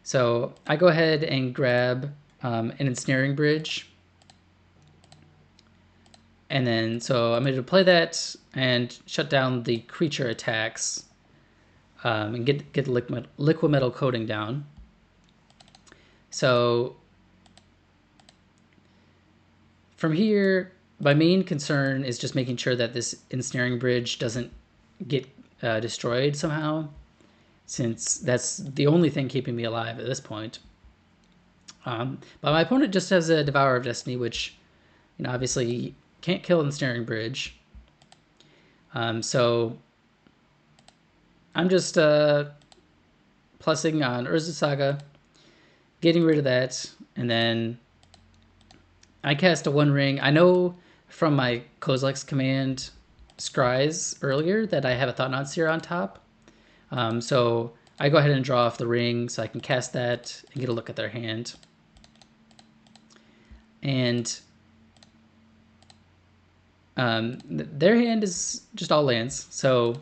So I go ahead and grab an Ensnaring Bridge. And then, so I'm going to play that and shut down the creature attacks, and get the liquid metal coating down. So from here, my main concern is just making sure that this Ensnaring Bridge doesn't get destroyed somehow, since that's the only thing keeping me alive at this point. But my opponent just has a Devourer of Destiny, which, you know, obviously can't kill Ensnaring Bridge. So I'm just plussing on Urza Saga, getting rid of that, and then I cast a One Ring. I know from my Kozilek's Command scries earlier that I have a Thought-Knot Seer on top. So I go ahead and draw off the ring so I can cast that and get a look at their hand. And their hand is just all lands, so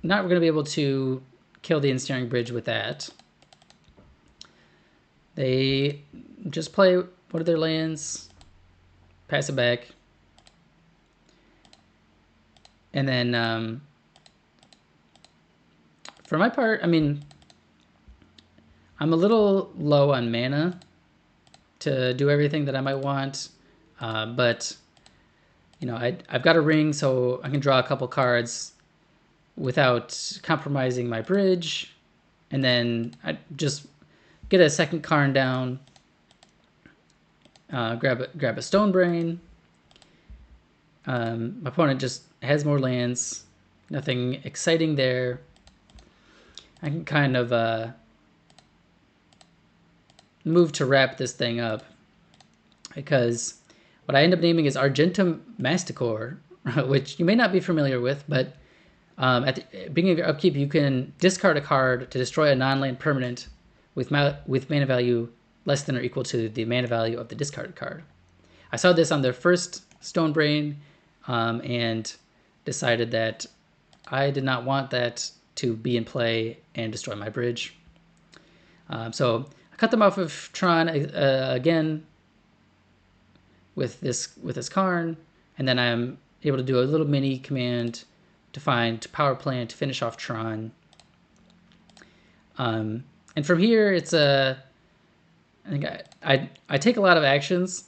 not going to be able to kill the Ensnaring Bridge with that. They just play one of their lands, pass it back, and then for my part, I mean, I'm a little low on mana to do everything that I might want, but you know, I've got a ring, so I can draw a couple cards without compromising my bridge, and then I just get a second Karn down, grab a Stone Brain. My opponent just has more lands, nothing exciting there. I can kind of move to wrap this thing up, because what I end up naming is Argentum Masticore, which you may not be familiar with, but at the beginning of your upkeep, you can discard a card to destroy a non-land permanent with mana value less than or equal to the mana value of the discarded card. I saw this on their first Stone Brain, and decided that I did not want that to be in play and destroy my bridge. So I cut them off of Tron again with this Karn, and then I'm able to do a little mini command to find Power Plant to finish off Tron. And from here, it's I think I take a lot of actions,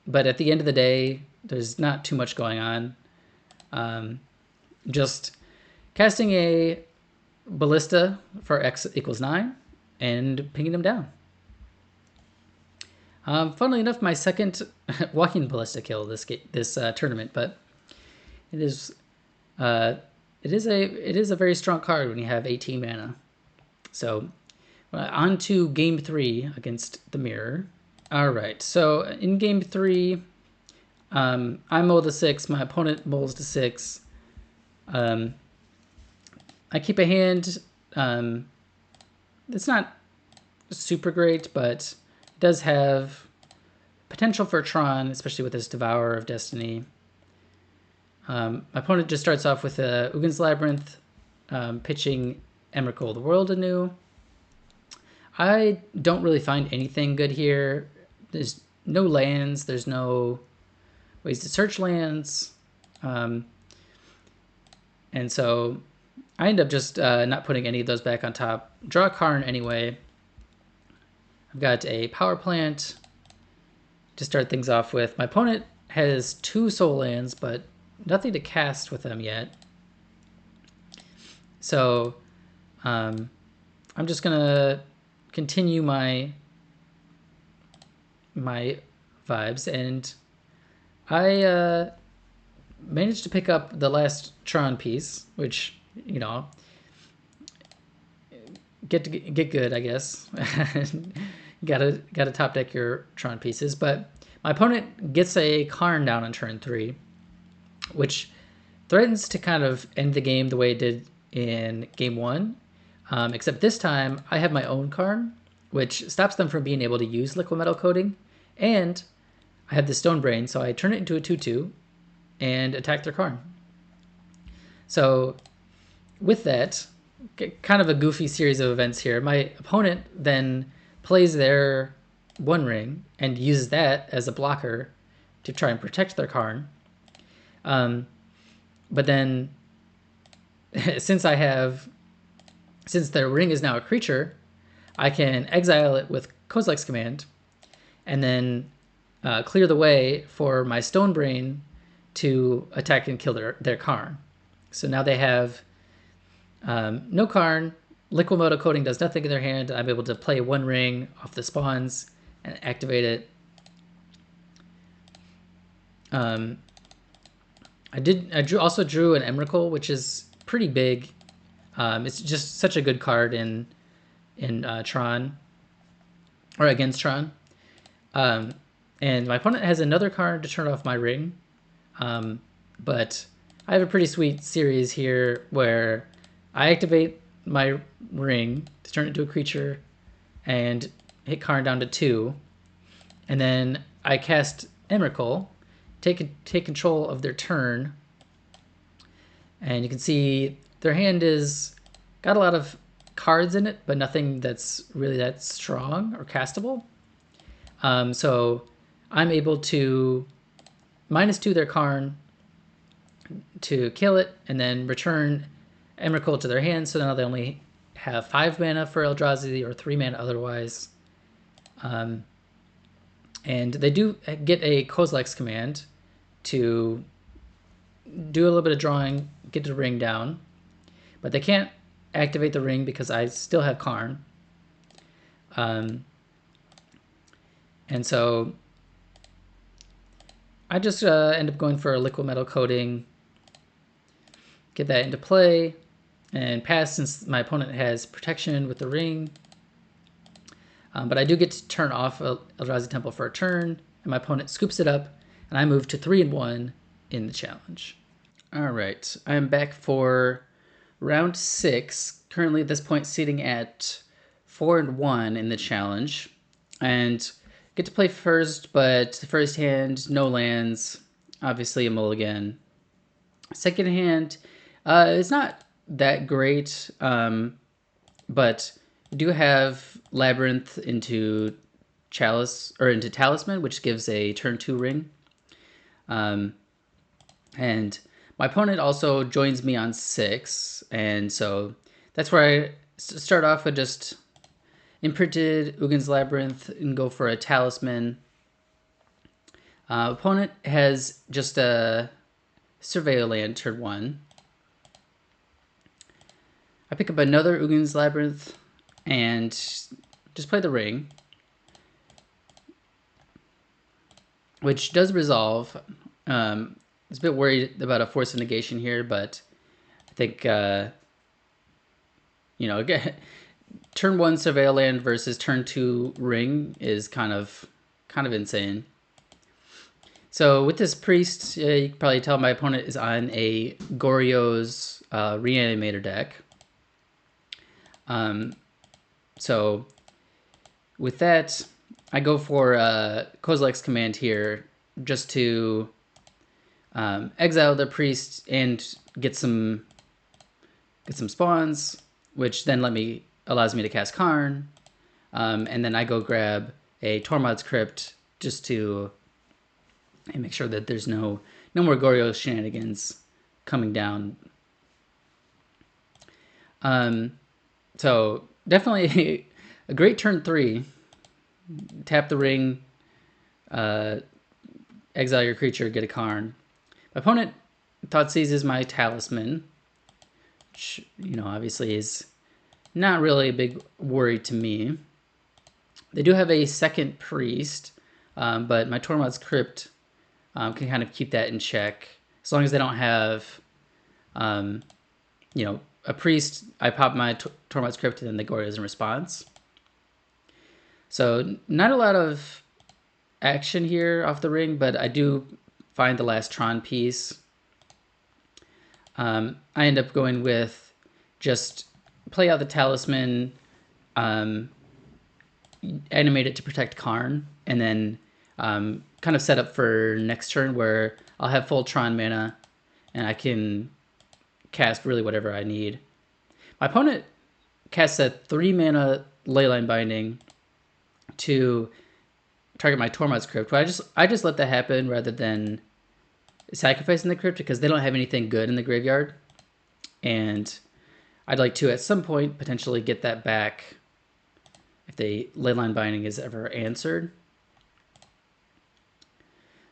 but at the end of the day, there's not too much going on. Just casting a Ballista for X equals 9 and pinging them down. Funnily enough, my second Walking Ballista kill this tournament, but it is a very strong card when you have 18 mana. So On to game 3 against the mirror. All right, so in game 3, I mull to 6, my opponent mulls to 6. I keep a hand. It's not super great, but it does have potential for Tron, especially with this Devourer of Destiny. My opponent just starts off with a Ugin's Labyrinth, pitching Emrakul the World anew. I don't really find anything good here. There's no lands. There's no ways to search lands. And so I end up just not putting any of those back on top. Draw a Karn anyway. I've got a power plant to start things off with. My opponent has 2 soul lands, but nothing to cast with them yet. So I'm just going to continue my vibes, and I managed to pick up the last Tron piece, which, you know, get good, I guess. gotta top deck your Tron pieces, but my opponent gets a Karn down on turn 3, which threatens to kind of end the game the way it did in game 1, except this time I have my own Karn, which stops them from being able to use liquid metal coating, and I have the Stone Brain, so I turn it into a 2/2 and attack their Karn. So with that, kind of a goofy series of events here, my opponent then plays their One Ring and uses that as a blocker to try and protect their Karn. But then, since their ring is now a creature, I can exile it with Kozilek's Command, and then clear the way for my Stone Brain to attack and kill their Karn. So now they have no Karn. Liquid Metal Coating does nothing in their hand. I'm able to play One Ring off the spawns and activate it. I also drew an Emrakul, which is pretty big. It's just such a good card in Tron, or against Tron. And my opponent has another card to turn off my ring. But I have a pretty sweet series here where I activate my ring to turn it into a creature and hit Karn down to 2. And then I cast Emrakul, take control of their turn. And you can see their hand is got a lot of cards in it, but nothing that's really that strong or castable. So I'm able to -2 their Karn to kill it, and then return Emrakul to their hand, so now they only have 5 mana for Eldrazi, or 3 mana otherwise. And they do get a Kozilek's Command to do a little bit of drawing, get the ring down, but they can't activate the ring because I still have Karn. And so I just end up going for a Liquid Metal Coating, get that into play, and pass since my opponent has protection with the ring. But I do get to turn off Eldrazi Temple for a turn, and my opponent scoops it up, and I move to 3-1 in the challenge. All right, I'm back for round 6. Currently at this point sitting at 4-1 in the challenge, and get to play first, but the first hand, no lands, obviously a mulligan. Second hand, it's not that great, but we do have Labyrinth into Chalice, or into Talisman, which gives a turn 2 ring. And my opponent also joins me on 6, and so that's where I start off with just imprinted Ugin's Labyrinth and go for a Talisman. Opponent has just a Surveyor land turn 1. I pick up another Ugin's Labyrinth and just play the ring, which does resolve. I was a bit worried about a Force of Negation here, but I think, turn 1 Surveil Land versus turn 2 Ring is kind of insane. So with this priest, you can probably tell my opponent is on a Goryo's Reanimator deck. So with that, I go for Kozilek's Command here just to exile the priest and get some spawns, which then allows me to cast Karn, and then I go grab a Tormod's Crypt just to make sure that there's no more Goryo shenanigans coming down. So definitely a great turn 3. Tap the ring, exile your creature, get a Karn. My opponent Thoughtseizes my Talisman, which, obviously is not really a big worry to me. They do have a second priest, but my Tormod's Crypt can kind of keep that in check. As long as they don't have, a priest, I pop my Tormod's Crypt and then the Goryo's in response. So not a lot of action here off the ring, but I do find the last Tron piece. I end up going with just play out the Talisman, animate it to protect Karn, and then kind of set up for next turn where I'll have full Tron mana and I can cast really whatever I need. My opponent casts a 3 mana Leyline Binding to target my Tormod's Crypt. But I just let that happen rather than sacrificing the crypt because they don't have anything good in the graveyard, and I'd like to at some point potentially get that back if the Leyline Binding is ever answered.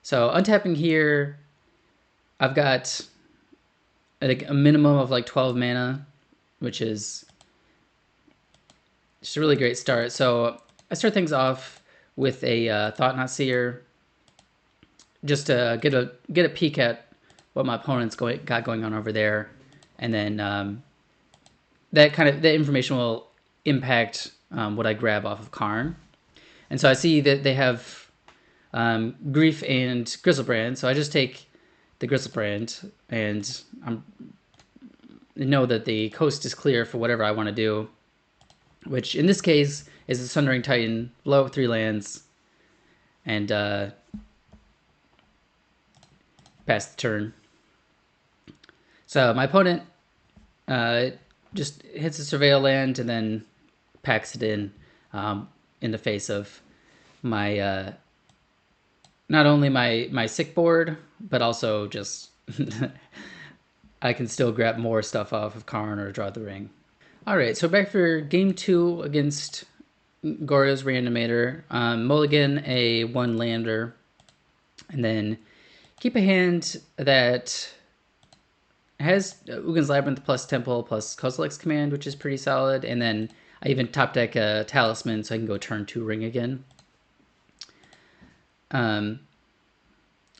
So untapping here, I've got like a minimum of like 12 mana, which is just a really great start. So I start things off with a Thought-Knot Seer, just to get a peek at what my opponent's got going on over there, and then that information will impact what I grab off of Karn. And so I see that they have Grief and Griselbrand, so I just take the Griselbrand and know that the coast is clear for whatever I want to do, which in this case is the Sundering Titan, blow up 3 lands, and pass the turn. So my opponent just hits a Surveil Land and then packs it in the face of my not only my sick board, but also just I can still grab more stuff off of Karn or draw the ring. All right, so back for game 2 against Goryo's Reanimator. Mulligan a 1-lander, and then keep a hand that has Ugin's Labyrinth plus Temple plus Kozilek's Command, which is pretty solid, and then I even top deck a Talisman so I can go turn 2 ring again. My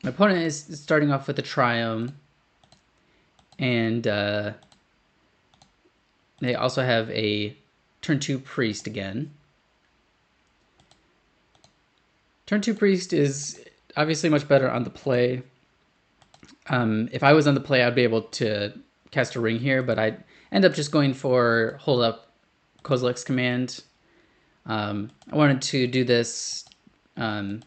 opponent is starting off with a Triome, and they also have a turn 2 Priest again. Turn 2 Priest is obviously much better on the play. If I was on the play, I'd be able to cast a ring here, but I end up just going for hold up Kozilek's Command. I wanted to do this to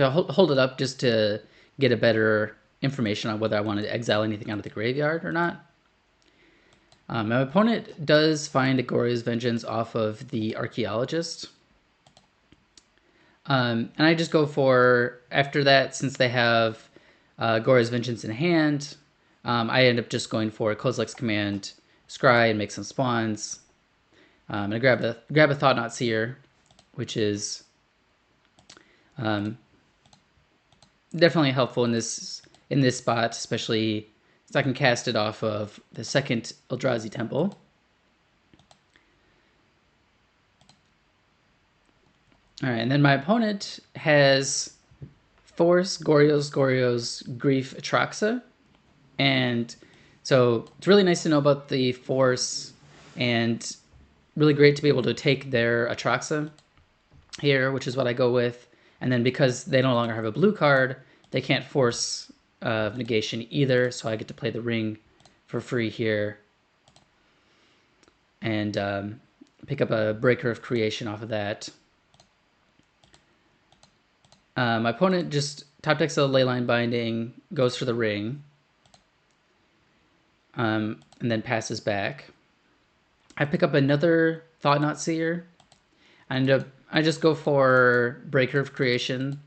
hold it up just to get a better information on whether I wanted to exile anything out of the graveyard or not. My opponent does find a Goryo's Vengeance off of the Archaeologist. And I just go for, after that, since they have Goryo's Vengeance in hand, I end up just going for Kozilek's Command, scry, and make some spawns. I'm gonna grab a Thought-Knot Seer, which is definitely helpful in this spot, especially so I can cast it off of the second Eldrazi Temple. All right, and then my opponent has Force, Goryo's, Grief, Atraxa. And so it's really nice to know about the Force, and really great to be able to take their Atraxa here, which is what I go with. And then because they no longer have a blue card, they can't force negation either, so I get to play the ring for free here and pick up a Breaker of Creation off of that. My opponent just top decks a Leyline Binding, goes for the ring, and then passes back. I pick up another Thought-Knot Seer. I just go for Breaker of Creation.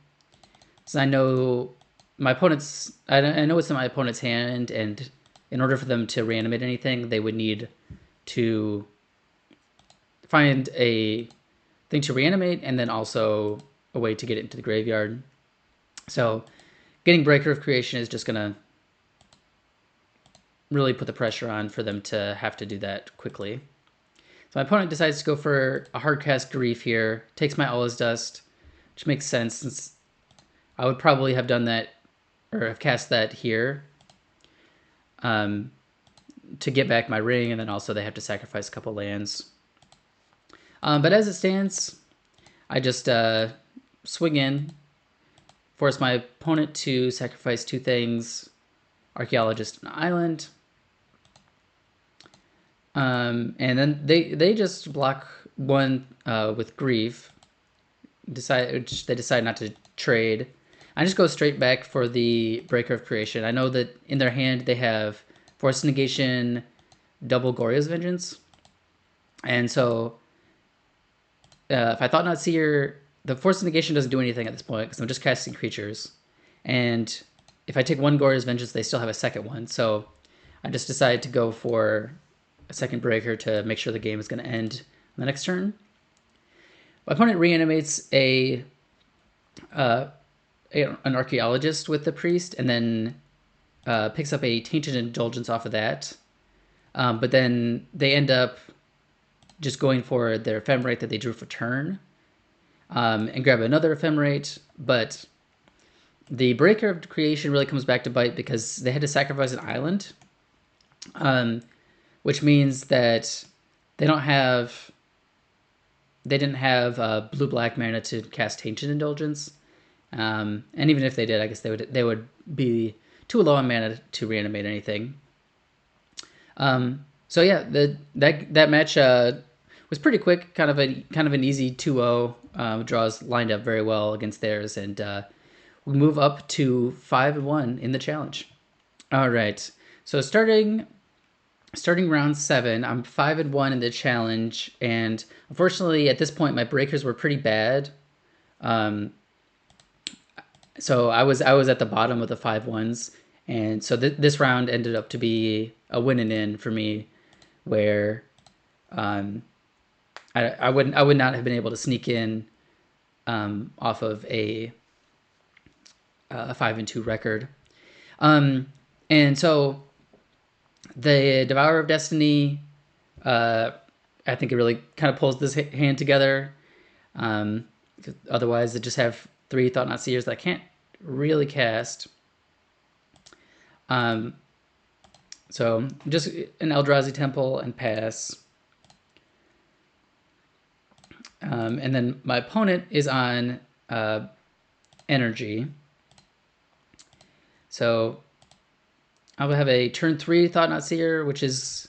So I know my opponent's. I know it's in my opponent's hand, and in order for them to reanimate anything, they would need to find a thing to reanimate, and then also a way to get it into the graveyard. So getting Breaker of Creation is just gonna really put the pressure on for them to have to do that quickly. So my opponent decides to go for a Hardcast Grief here, takes my All Is Dust, which makes sense since I would probably have done that, or have cast that here to get back my ring, and then also they have to sacrifice a couple lands. But as it stands, I just swing in, force my opponent to sacrifice two things, Archaeologist and Island. And then they just block one with Grief. They decide not to trade. I just go straight back for the Breaker of Creation. I know that in their hand they have Force Negation, double Gorya's Vengeance. And so if I Thought-Knot Seer, the Force Negation doesn't do anything at this point because I'm just casting creatures. And if I take one Gorya's Vengeance, they still have a second one. So I just decided to go for a second Breaker to make sure the game is going to end on the next turn. My opponent reanimates an Archaeologist with the Priest, and then picks up a Tainted Indulgence off of that. But then they end up just going for their Ephemerate that they drew for turn, and grab another Ephemerate. But the Breaker of Creation really comes back to bite because they had to sacrifice an island, which means that they didn't have blue-black mana to cast Tainted Indulgence. And even if they did, I guess they would be too low on mana to reanimate anything. So yeah, that match was pretty quick, kind of an easy 2-0. Draws lined up very well against theirs, and we move up to 5-1 in the challenge. All right, so starting round 7, I'm 5-1 in the challenge, and unfortunately at this point my breakers were pretty bad. So I was at the bottom of the 5-1s, and so this round ended up to be a win and in for me, where I would not have been able to sneak in off of a 5-2 record. And so the Devourer of Destiny, I think it really kind of pulls this hand together. Otherwise, they just have 3 Thought-Knot Seers that I can't really cast. So just an Eldrazi Temple and pass. And then my opponent is on Energy. So I will have a turn 3 Thought-Knot Seer, which is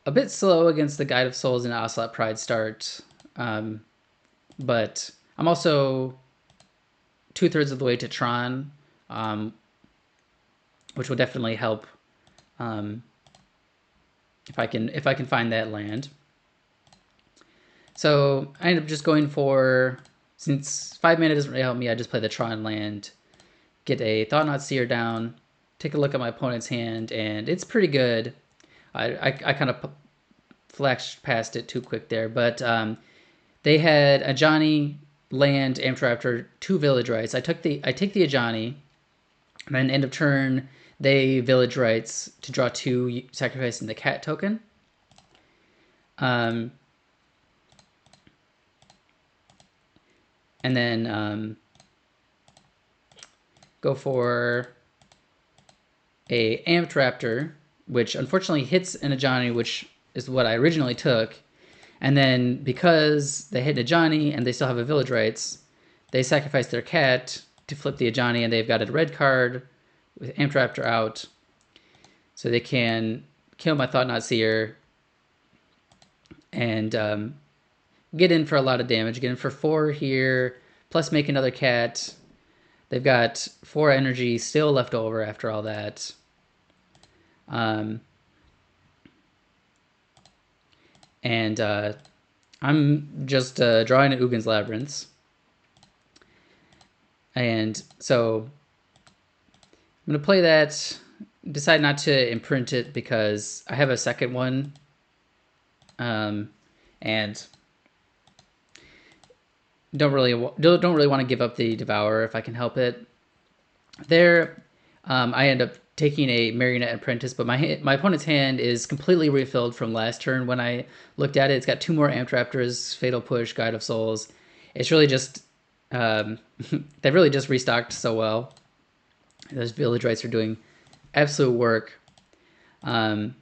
a bit slow against the Guide of Souls and Ocelot Pride start. But I'm also 2/3 of the way to Tron, which will definitely help if I can find that land. So I end up just going for, since 5 mana doesn't really help me, I just play the Tron land, get a Thought-Knot Seer down, take a look at my opponent's hand, and it's pretty good. I kind of flashed past it too quick there, but they had Ajani, land, Amptraptor, 2 Village Rights. I take the Ajani, and then end of turn they Village Rights to draw 2, sacrificing the cat token. And then go for a Amptraptor, which unfortunately hits an Ajani, which is what I originally took. And then because they hit Ajani and they still have a village rights, they sacrifice their cat to flip the Ajani, and they've got a red card with Amped Raptor out. So they can kill my Thought-Knot Seer and get in for a lot of damage. Get in for 4 here, plus make another cat. They've got 4 energy still left over after all that. And I'm just drawing an Ugin's Labyrinth. And so I'm going to play that. Decide not to imprint it because I have a second one. And don't really want to give up the Devourer if I can help it. There, I end up taking a Marionette Apprentice, but my opponent's hand is completely refilled from last turn. When I looked at it, it's got 2 more Amped Raptors, Fatal Push, Guide of Souls. It's really just they've really just restocked so well. Those village rights are doing absolute work. And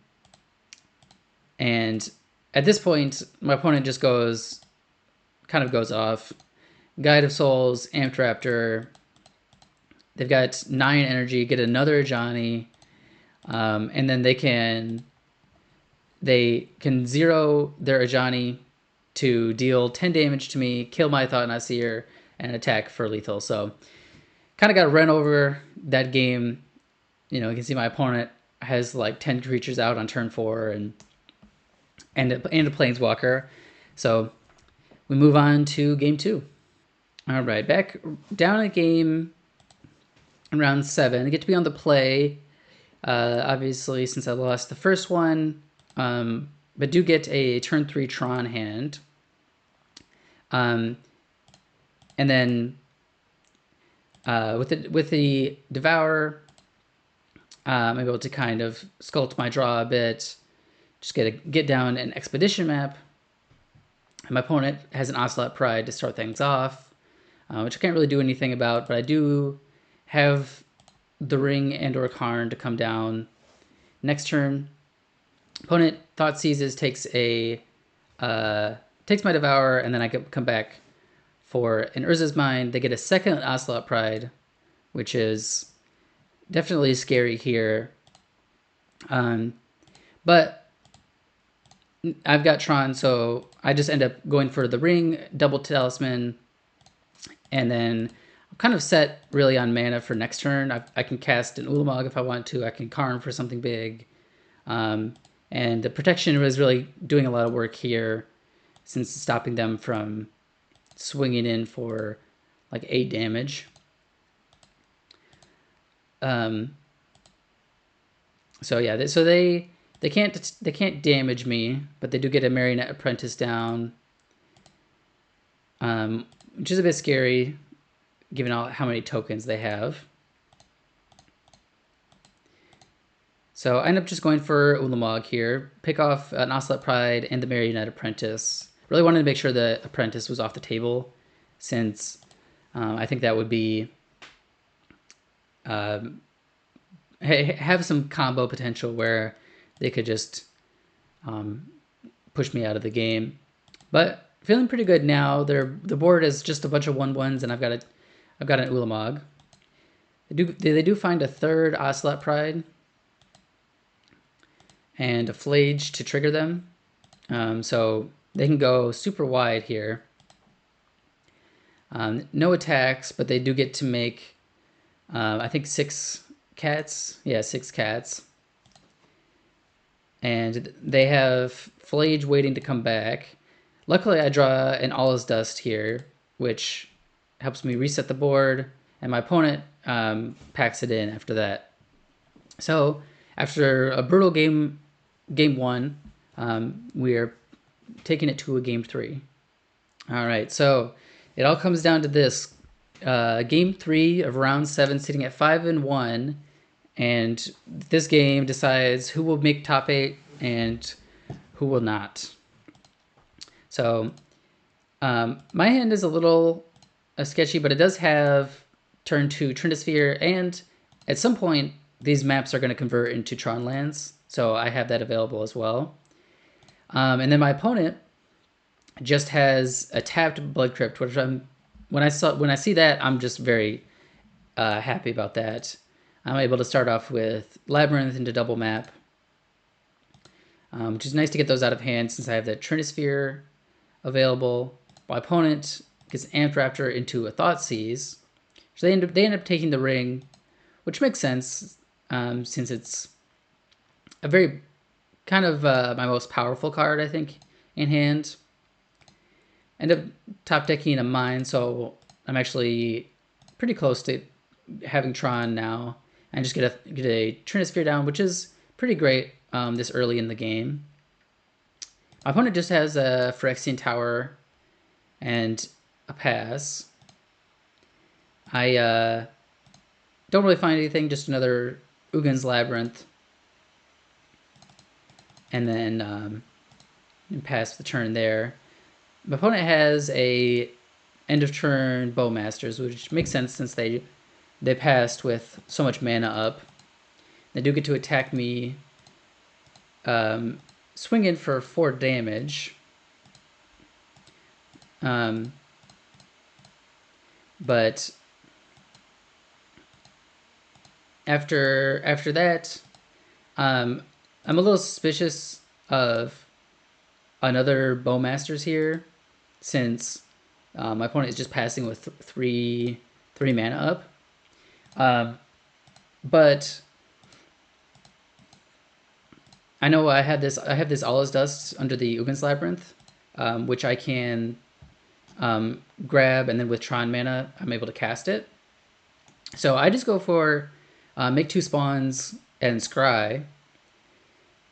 at this point, my opponent just goes off. Guide of Souls, Amped Raptor. They've got 9 energy, get another Ajani, and then they can zero their Ajani to deal 10 damage to me, kill my Thought-Knot Seer, and attack for lethal. So kind of got run over that game. You know, you can see my opponent has like 10 creatures out on turn 4 and a Planeswalker. So we move on to game 2. All right, back down at game in round 7. I get to be on the play, obviously, since I lost the first one, but do get a turn 3 Tron hand. And then with the Devourer, I'm able to kind of sculpt my draw a bit, just get down an Expedition map. And my opponent has an Ocelot Pride to start things off, which I can't really do anything about, but I do have the Ring and or Karn to come down. Next turn, opponent Thought Seizes, takes my Devourer, and then I come back for an Urza's Mind. They get a second Ocelot Pride, which is definitely scary here. But I've got Tron, so I just end up going for the Ring, double Talisman, and then I'm kind of set really on mana for next turn. I can cast an Ulamog if I want to. I can Karn for something big. And the protection was really doing a lot of work here, since stopping them from swinging in for like 8 damage. So yeah, they can't damage me, but they do get a Marionette Apprentice down, which is a bit scary, given how many tokens they have. So I end up just going for Ulamog here, pick off an Ocelot Pride and the Marionette Apprentice. Really wanted to make sure the Apprentice was off the table, since I think that would be have some combo potential where they could just push me out of the game. But feeling pretty good now. The board is just a bunch of 1/1s, and I've got an Ulamog. They do find a third Ocelot Pride and a Flage to trigger them, so they can go super wide here. No attacks, but they do get to make I think 6 cats. Yeah, 6 cats. And they have Flage waiting to come back. Luckily, I draw an All Is Dust here, which helps me reset the board, and my opponent packs it in after that. So after a brutal game 1, we're taking it to a game 3. All right, so it all comes down to this. Game 3 of round 7, sitting at 5-1, and this game decides who will make top 8 and who will not. So my hand is a little sketchy, but it does have turn 2 Trinisphere, and at some point these maps are going to convert into Tron lands, so I have that available as well. And then my opponent just has a tapped Blood Crypt, which when I see that, I'm just very happy about that. I'm able to start off with Labyrinth into double map, which is nice to get those out of hand since I have that Trinisphere available. My opponent gets Amped Raptor into a Thoughtseize, so they end up taking the ring, which makes sense since it's a very kind of my most powerful card, I think, in hand. End up top decking a Mine, so I'm actually pretty close to having Tron now, and just get a Trinisphere down, which is pretty great this early in the game. My opponent just has a Phyrexian Tower and a pass. I don't really find anything, just another Ugin's Labyrinth. And then pass the turn there. My opponent has a end of turn Bowmasters, which makes sense since they passed with so much mana up. They do get to attack me, swing in for 4 damage. But after that, I'm a little suspicious of another Bowmasters here, since my opponent is just passing with three mana up. But I know I have this All Is Dust under the Ugin's Labyrinth, which I can grab, and then with Tron mana, I'm able to cast it. So I just go for make 2 spawns and scry.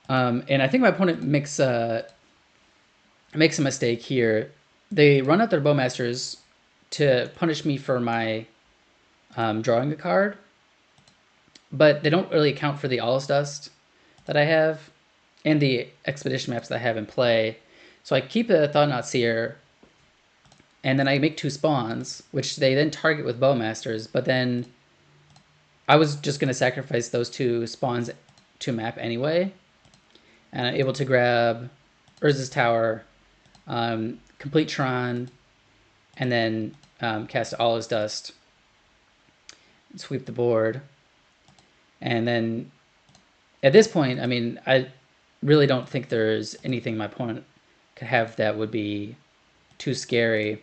And I think my opponent makes a mistake here. They run out their Bowmasters to punish me for my drawing a card, but they don't really account for the All Is Dust that I have and the Expedition maps that I have in play. So I keep the Thought-Knot Seer, and then I make 2 spawns, which they then target with Bowmasters, but then I was just going to sacrifice those 2 spawns to map anyway, and I'm able to grab Urza's Tower, complete Tron, and then cast All Is Dust, sweep the board. And then at this point, I mean, I really don't think there's anything my opponent could have that would be too scary.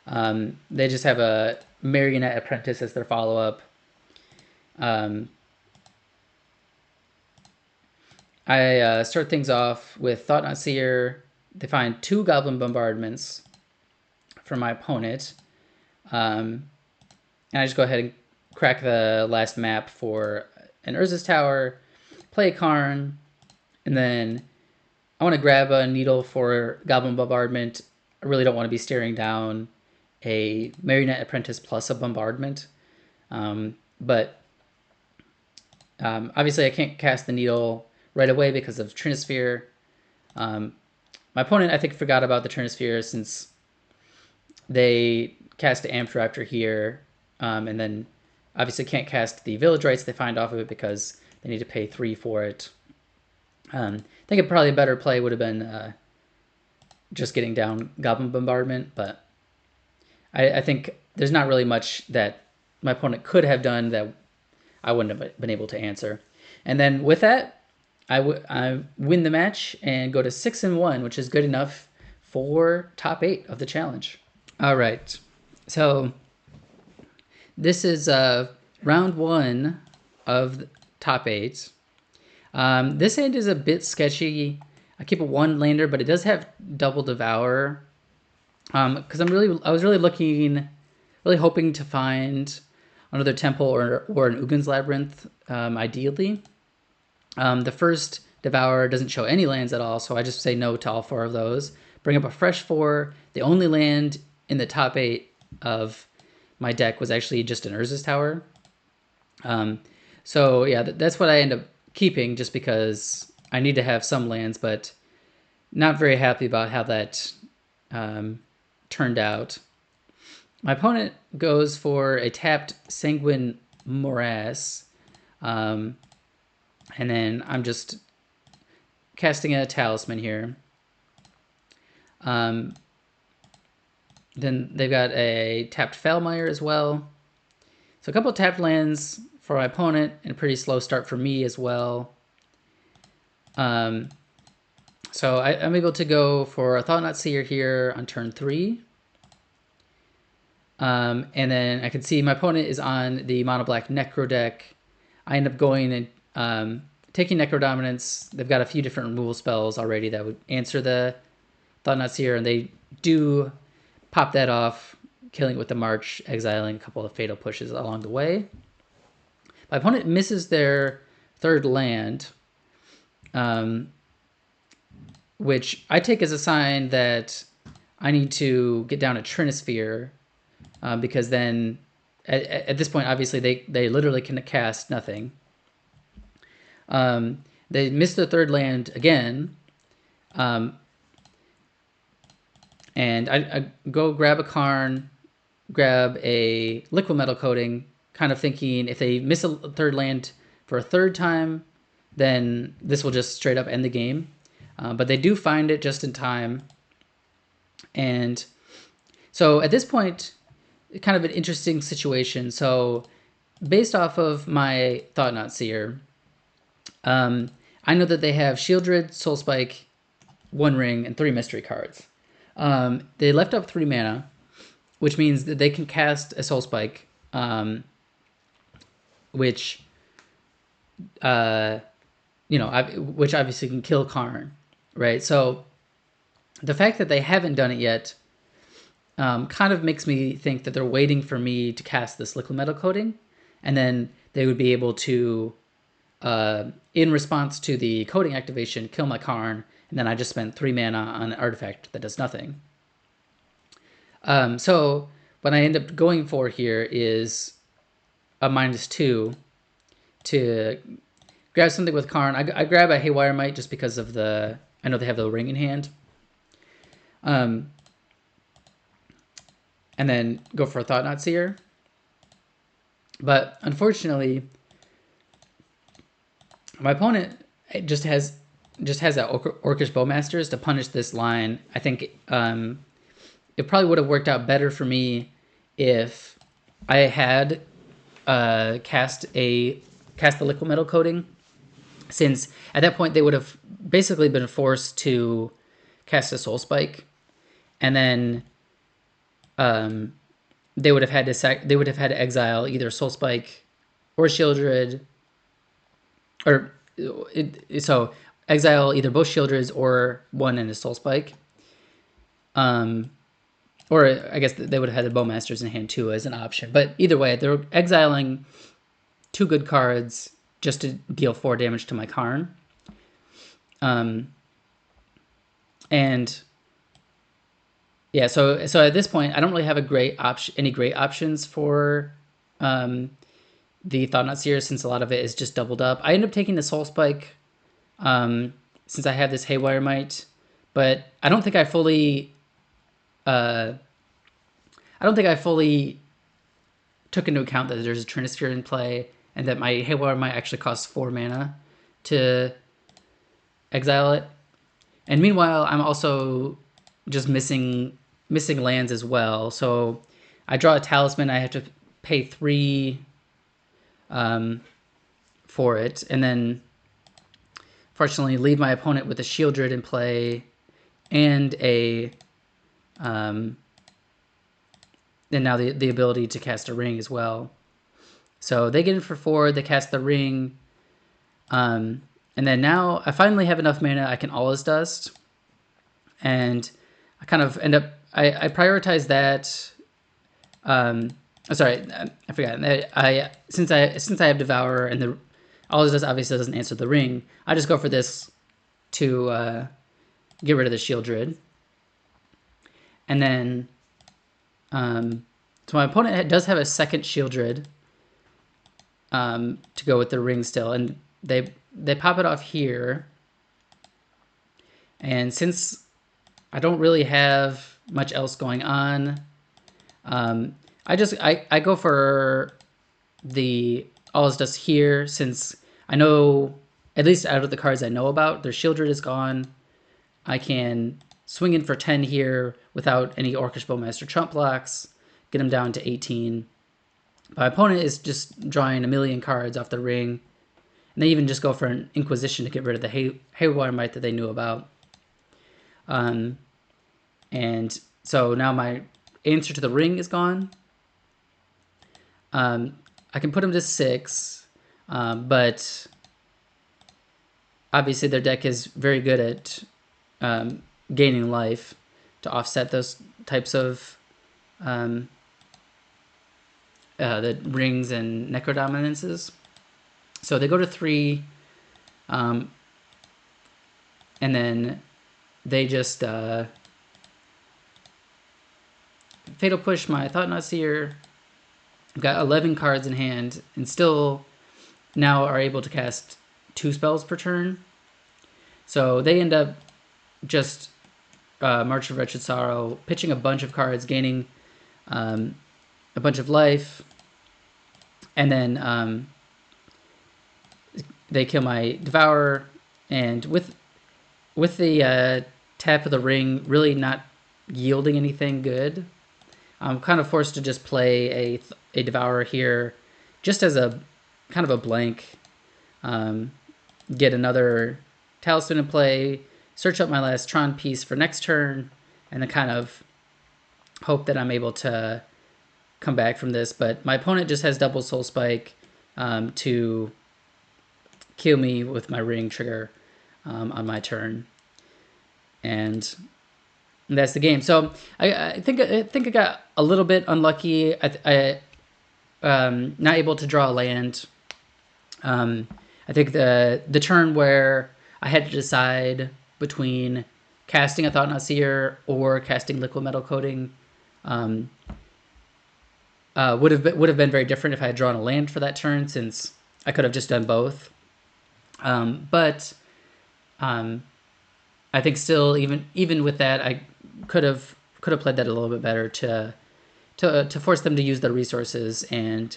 They just have a Marionette Apprentice as their follow-up. I start things off with Thought-Knot Seer. They find 2 Goblin Bombardments for my opponent. And I just go ahead and crack the last map for an Urza's Tower, play a Karn, and then I want to grab a Needle for Goblin Bombardment. I really don't want to be staring down a Marionette Apprentice plus a Bombardment. But obviously I can't cast the Needle right away because of Trinisphere. My opponent, I think, forgot about the Trinisphere since they cast Amped Raptor here, and then obviously can't cast the Village Rites they find off of it because they need to pay 3 for it. I think probably a better play would have been just getting down Goblin Bombardment, but I think there's not really much that my opponent could have done that I wouldn't have been able to answer. And then with that, I win the match and go to 6-1, which is good enough for top 8 of the challenge. All right, so this is round 1 of top 8. This hand is a bit sketchy. I keep a 1-lander, but it does have double Devour. Because I was really hoping to find another Temple or an Ugin's Labyrinth, ideally. The first Devour doesn't show any lands at all, so I just say no to all 4 of those. Bring up a fresh 4. The only land in the top 8 of my deck was actually just an Urza's Tower. So yeah, that's what I end up keeping just because I need to have some lands, but not very happy about how that turned out. My opponent goes for a tapped Sanguine Morass, and then I'm just casting a Talisman here. Then they've got a tapped Falmire as well. So a couple of tapped lands for my opponent and a pretty slow start for me as well. So I'm able to go for a Thought-Knot Seer here on turn 3. And then I can see my opponent is on the mono black Necro deck. I end up going and taking Necro Dominance. They've got a few different removal spells already that would answer the Thought-Knot Seer, and they do pop that off, killing it with the March, exiling a couple of Fatal Pushes along the way. My opponent misses their third land, which I take as a sign that I need to get down a Trinisphere, because then at this point, obviously, they literally can cast nothing. They miss their third land again, and I go grab a Karn, grab a Liquid Metal Coating, kind of thinking if they miss a third land for a third time, then this will just straight up end the game. But they do find it just in time. And so at this point, kind of an interesting situation. So based off of my Thought-Knot Seer, I know that they have Shieldred, Soul Spike, One Ring, and 3 mystery cards. They left up 3 mana, which means that they can cast a Soul Spike, which which obviously can kill Karn, right? So the fact that they haven't done it yet kind of makes me think that they're waiting for me to cast this Liquid Metal Coating, and then they would be able to, in response to the coating activation, kill my Karn, and then I just spent 3 mana on an artifact that does nothing. So what I end up going for here is a -2 to grab something with Karn. I grab a Haywire Might just because of I know they have the ring in hand. And then go for a Thought-Knot Seer. But unfortunately, my opponent just has that Orcish Bowmasters to punish this line. I think it probably would have worked out better for me if I had cast the Liquid Metal Coating, since at that point they would have basically been forced to cast a Soul Spike, and then they would have had to exile either Soul Spike or Shieldred, so exile either both Shieldreds or one and a Soul Spike. Or I guess they would have had the Bowmasters in hand too as an option. But either way, they're exiling 2 good cards just to deal 4 damage to my Karn. And yeah, so at this point, I don't really have any great options for the Thought-Knot Seer, since a lot of it is just doubled up. I end up taking the Soul Spike since I have this Haywire Might, but I don't think I fully took into account that there's a Trinisphere in play, and that my Haywire Might actually costs 4 mana to exile it. And meanwhile, I'm also just missing lands as well. So I draw a Talisman, I have to pay 3 for it, and then fortunately leave my opponent with a Shieldred in play and and now the ability to cast a ring as well. So they get in for 4, they cast the ring, and then now I finally have enough mana I can All Is Dust, and I kind of end up, I prioritize that. Sorry, I forgot. Since I have Devourer and the All Is Dust obviously doesn't answer the ring, I just go for this to get rid of the Shieldred. And then, so my opponent does have a second Shieldred to go with the ring still, and they pop it off here. And since I don't really have much else going on, I go for the All Is Dust here, since I know, at least out of the cards I know about, their Shieldred is gone. I can swing in for 10 here without any Orcish Bowmaster trump blocks, get him down to 18. My opponent is just drawing a million cards off the ring, and they even just go for an Inquisition to get rid of the Haywire Might that they knew about. And so now my answer to the ring is gone. I can put him to 6, but obviously their deck is very good at gaining life to offset those types of the rings and necrodominances. So they go to 3, and then they just Fatal Push my Thought-Knot Seer. I've got 11 cards in hand, and still now are able to cast 2 spells per turn. So they end up just March of Wretched Sorrow, pitching a bunch of cards, gaining a bunch of life, and then they kill my Devourer, and with the tap of the ring really not yielding anything good, I'm kind of forced to just play a Devourer here, just as a kind of a blank. Get another Talisman in play, search up my last Tron piece for next turn, and then kind of hope that I'm able to come back from this. But my opponent just has double Soul Spike to kill me with my ring trigger on my turn, and that's the game. So I think I got a little bit unlucky. I not able to draw a land. I think the turn where I had to decide between casting a Thought-Knot Seer or casting Liquid Metal Coating would have been very different if I had drawn a land for that turn, since I could have just done both. But I think still, even with that, I could have played that a little bit better to force them to use their resources, and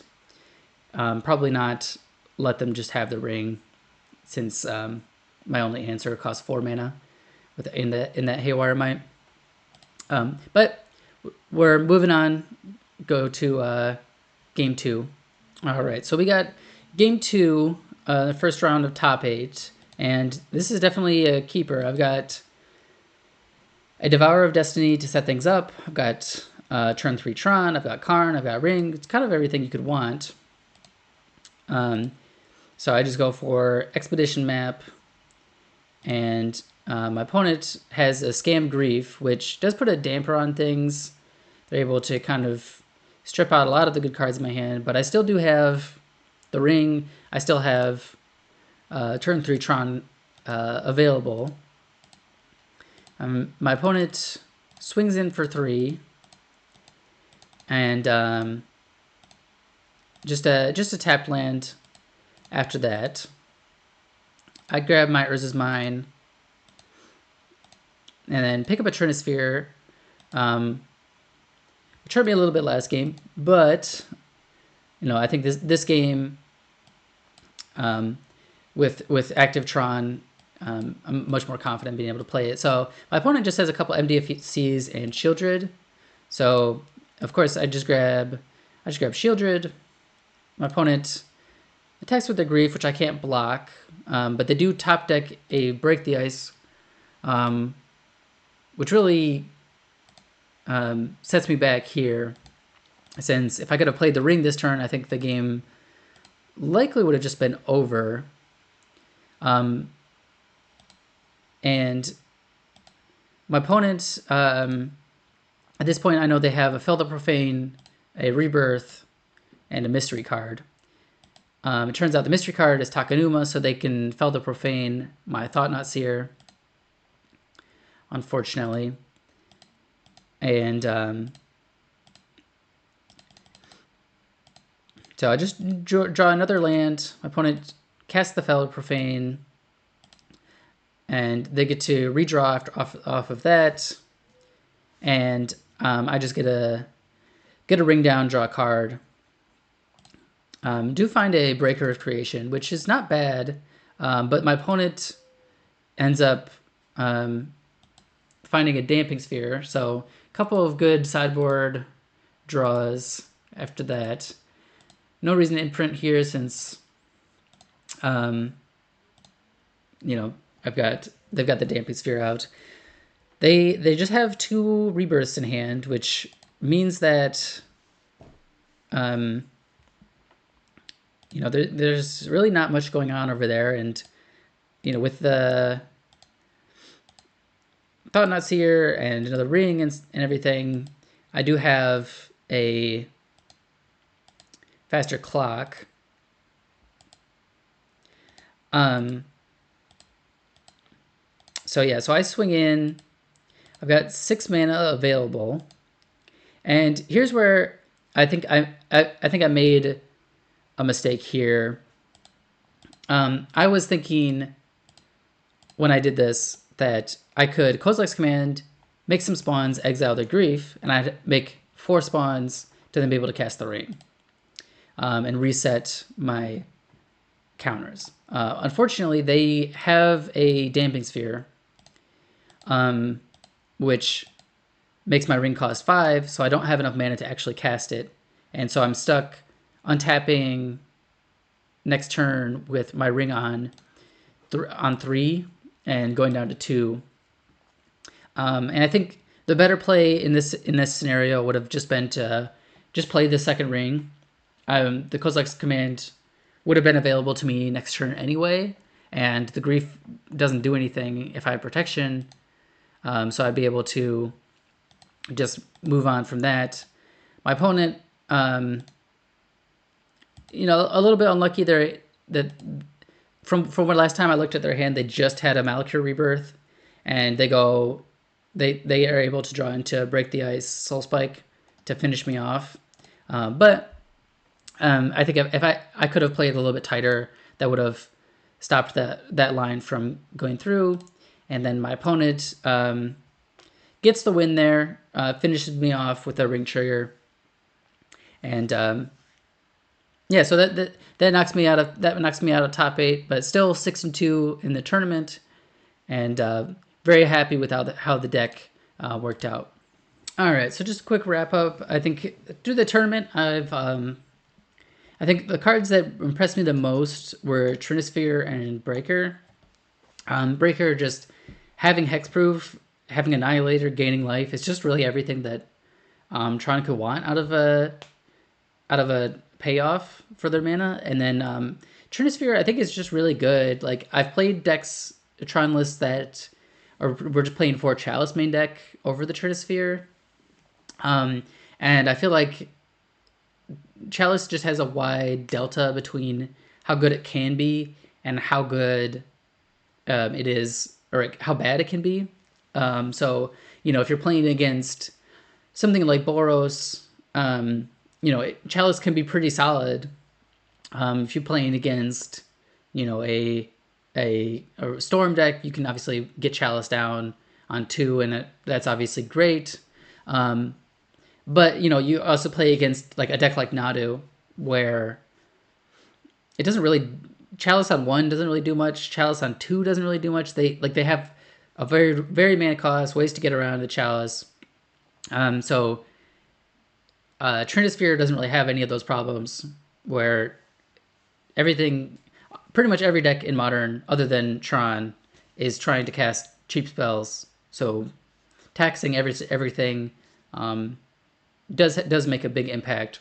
probably not let them just have the ring, since my only answer costs 4 mana in that Haywire Might. But we're moving on. Go to game 2. All right, so we got game 2, the first round of top 8, and this is definitely a keeper. I've got a Devourer of Destiny to set things up. I've got turn 3 Tron. I've got Karn. I've got Ring. It's kind of everything you could want. So I just go for Expedition Map, and my opponent has a Scam Grief, which does put a damper on things. They're able to kind of strip out a lot of the good cards in my hand, but I still do have the Ring. I still have turn 3 Tron available. My opponent swings in for 3, and just a tapped land. After that, I grab my Urza's Mine, and then pick up a Trinisphere. Which hurt me a little bit last game, but I think this game, with active Tron, I'm much more confident being able to play it. So my opponent just has a couple MDFCs and Shieldred. So of course I just grab Shieldred. My opponent attacks with their Grief, which I can't block, but they do top deck a Break the Ice, which really sets me back here, since if I could have played the Ring this turn, I think the game likely would have just been over. And my opponent, at this point, I know they have a Fell the Profane, a Rebirth, and a Mystery card. It turns out the Mystery card is Takenuma, so they can Fell the Profane my Thought-Knot Seer, unfortunately. And so I just draw another land. My opponent casts the Fell the Profane, and they get to redraw off of that. And I just get a Ring down, draw a card. Do find a Breaker of Creation, which is not bad, but my opponent ends up finding a damping sphere. So a couple of good sideboard draws after that. No reason to imprint here since, you know, they've got the damping sphere out. They just have 2 rebirths in hand, which means that, you know, there's really not much going on over there, and you know, with the Thought-Knot Seer and another ring and everything, I do have a faster clock. So yeah, so I swing in. I've got 6 mana available, and here's where I think I made a mistake here. I was thinking when I did this that I could Kozilek's Command, make some spawns, exile their grief, and I'd make 4 spawns to then be able to cast the ring and reset my counters. Unfortunately, they have a damping sphere, which makes my ring cost 5, so I don't have enough mana to actually cast it, and so I'm stuck untapping next turn with my ring on 3 and going down to 2. And I think the better play in this scenario would have just been to just play the second ring. The Kozilek's Command would have been available to me next turn anyway, and the grief doesn't do anything if I have protection, so I'd be able to just move on from that. My opponent, you know, a little bit unlucky there. That from when last time I looked at their hand, they just had a Malakir Rebirth, and they are able to draw into Break the Ice, Soul Spike to finish me off. But I think if I could have played a little bit tighter, that would have stopped that line from going through. And then my opponent gets the win there, finishes me off with a ring trigger, and yeah, so that knocks me out of top 8, but still 6-2 in the tournament, and very happy with how the deck worked out. All right, so just a quick wrap up. I think through the tournament, I think the cards that impressed me the most were Trinisphere and Breaker. Breaker just having hexproof, having Annihilator, gaining life. It's just really everything that Tron could want out of a payoff for their mana. And then Trinisphere, I think, is just really good. Like, I've played decks, Tron lists that we're just playing for Chalice main deck over the Trinisphere. And I feel like Chalice just has a wide delta between how good it can be and how good it is, or how bad it can be. So, you know, if you're playing against something like Boros, you know, Chalice can be pretty solid. If you're playing against, you know, a Storm deck, you can obviously get Chalice down on 2, and that's obviously great. But, you know, you also play against like a deck like Nadu, where it doesn't really, Chalice on 1 doesn't really do much. Chalice on 2 doesn't really do much. They have a very, very mana cost, ways to get around the Chalice. So Trinisphere doesn't really have any of those problems, where pretty much every deck in Modern, other than Tron, is trying to cast cheap spells. So taxing everything does make a big impact,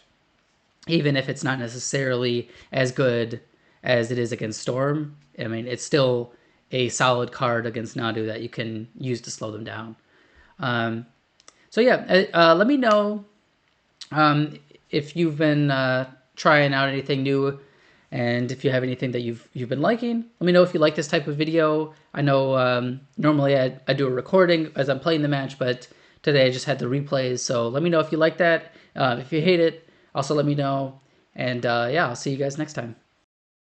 even if it's not necessarily as good as it is against Storm. I mean, it's still a solid card against Nadu that you can use to slow them down. So yeah, let me know if you've been trying out anything new, and if you have anything that you've been liking. Let me know if you like this type of video. I know normally I do a recording as I'm playing the match, but today I just had the replays. So let me know if you like that. If you hate it, also let me know. And yeah, I'll see you guys next time.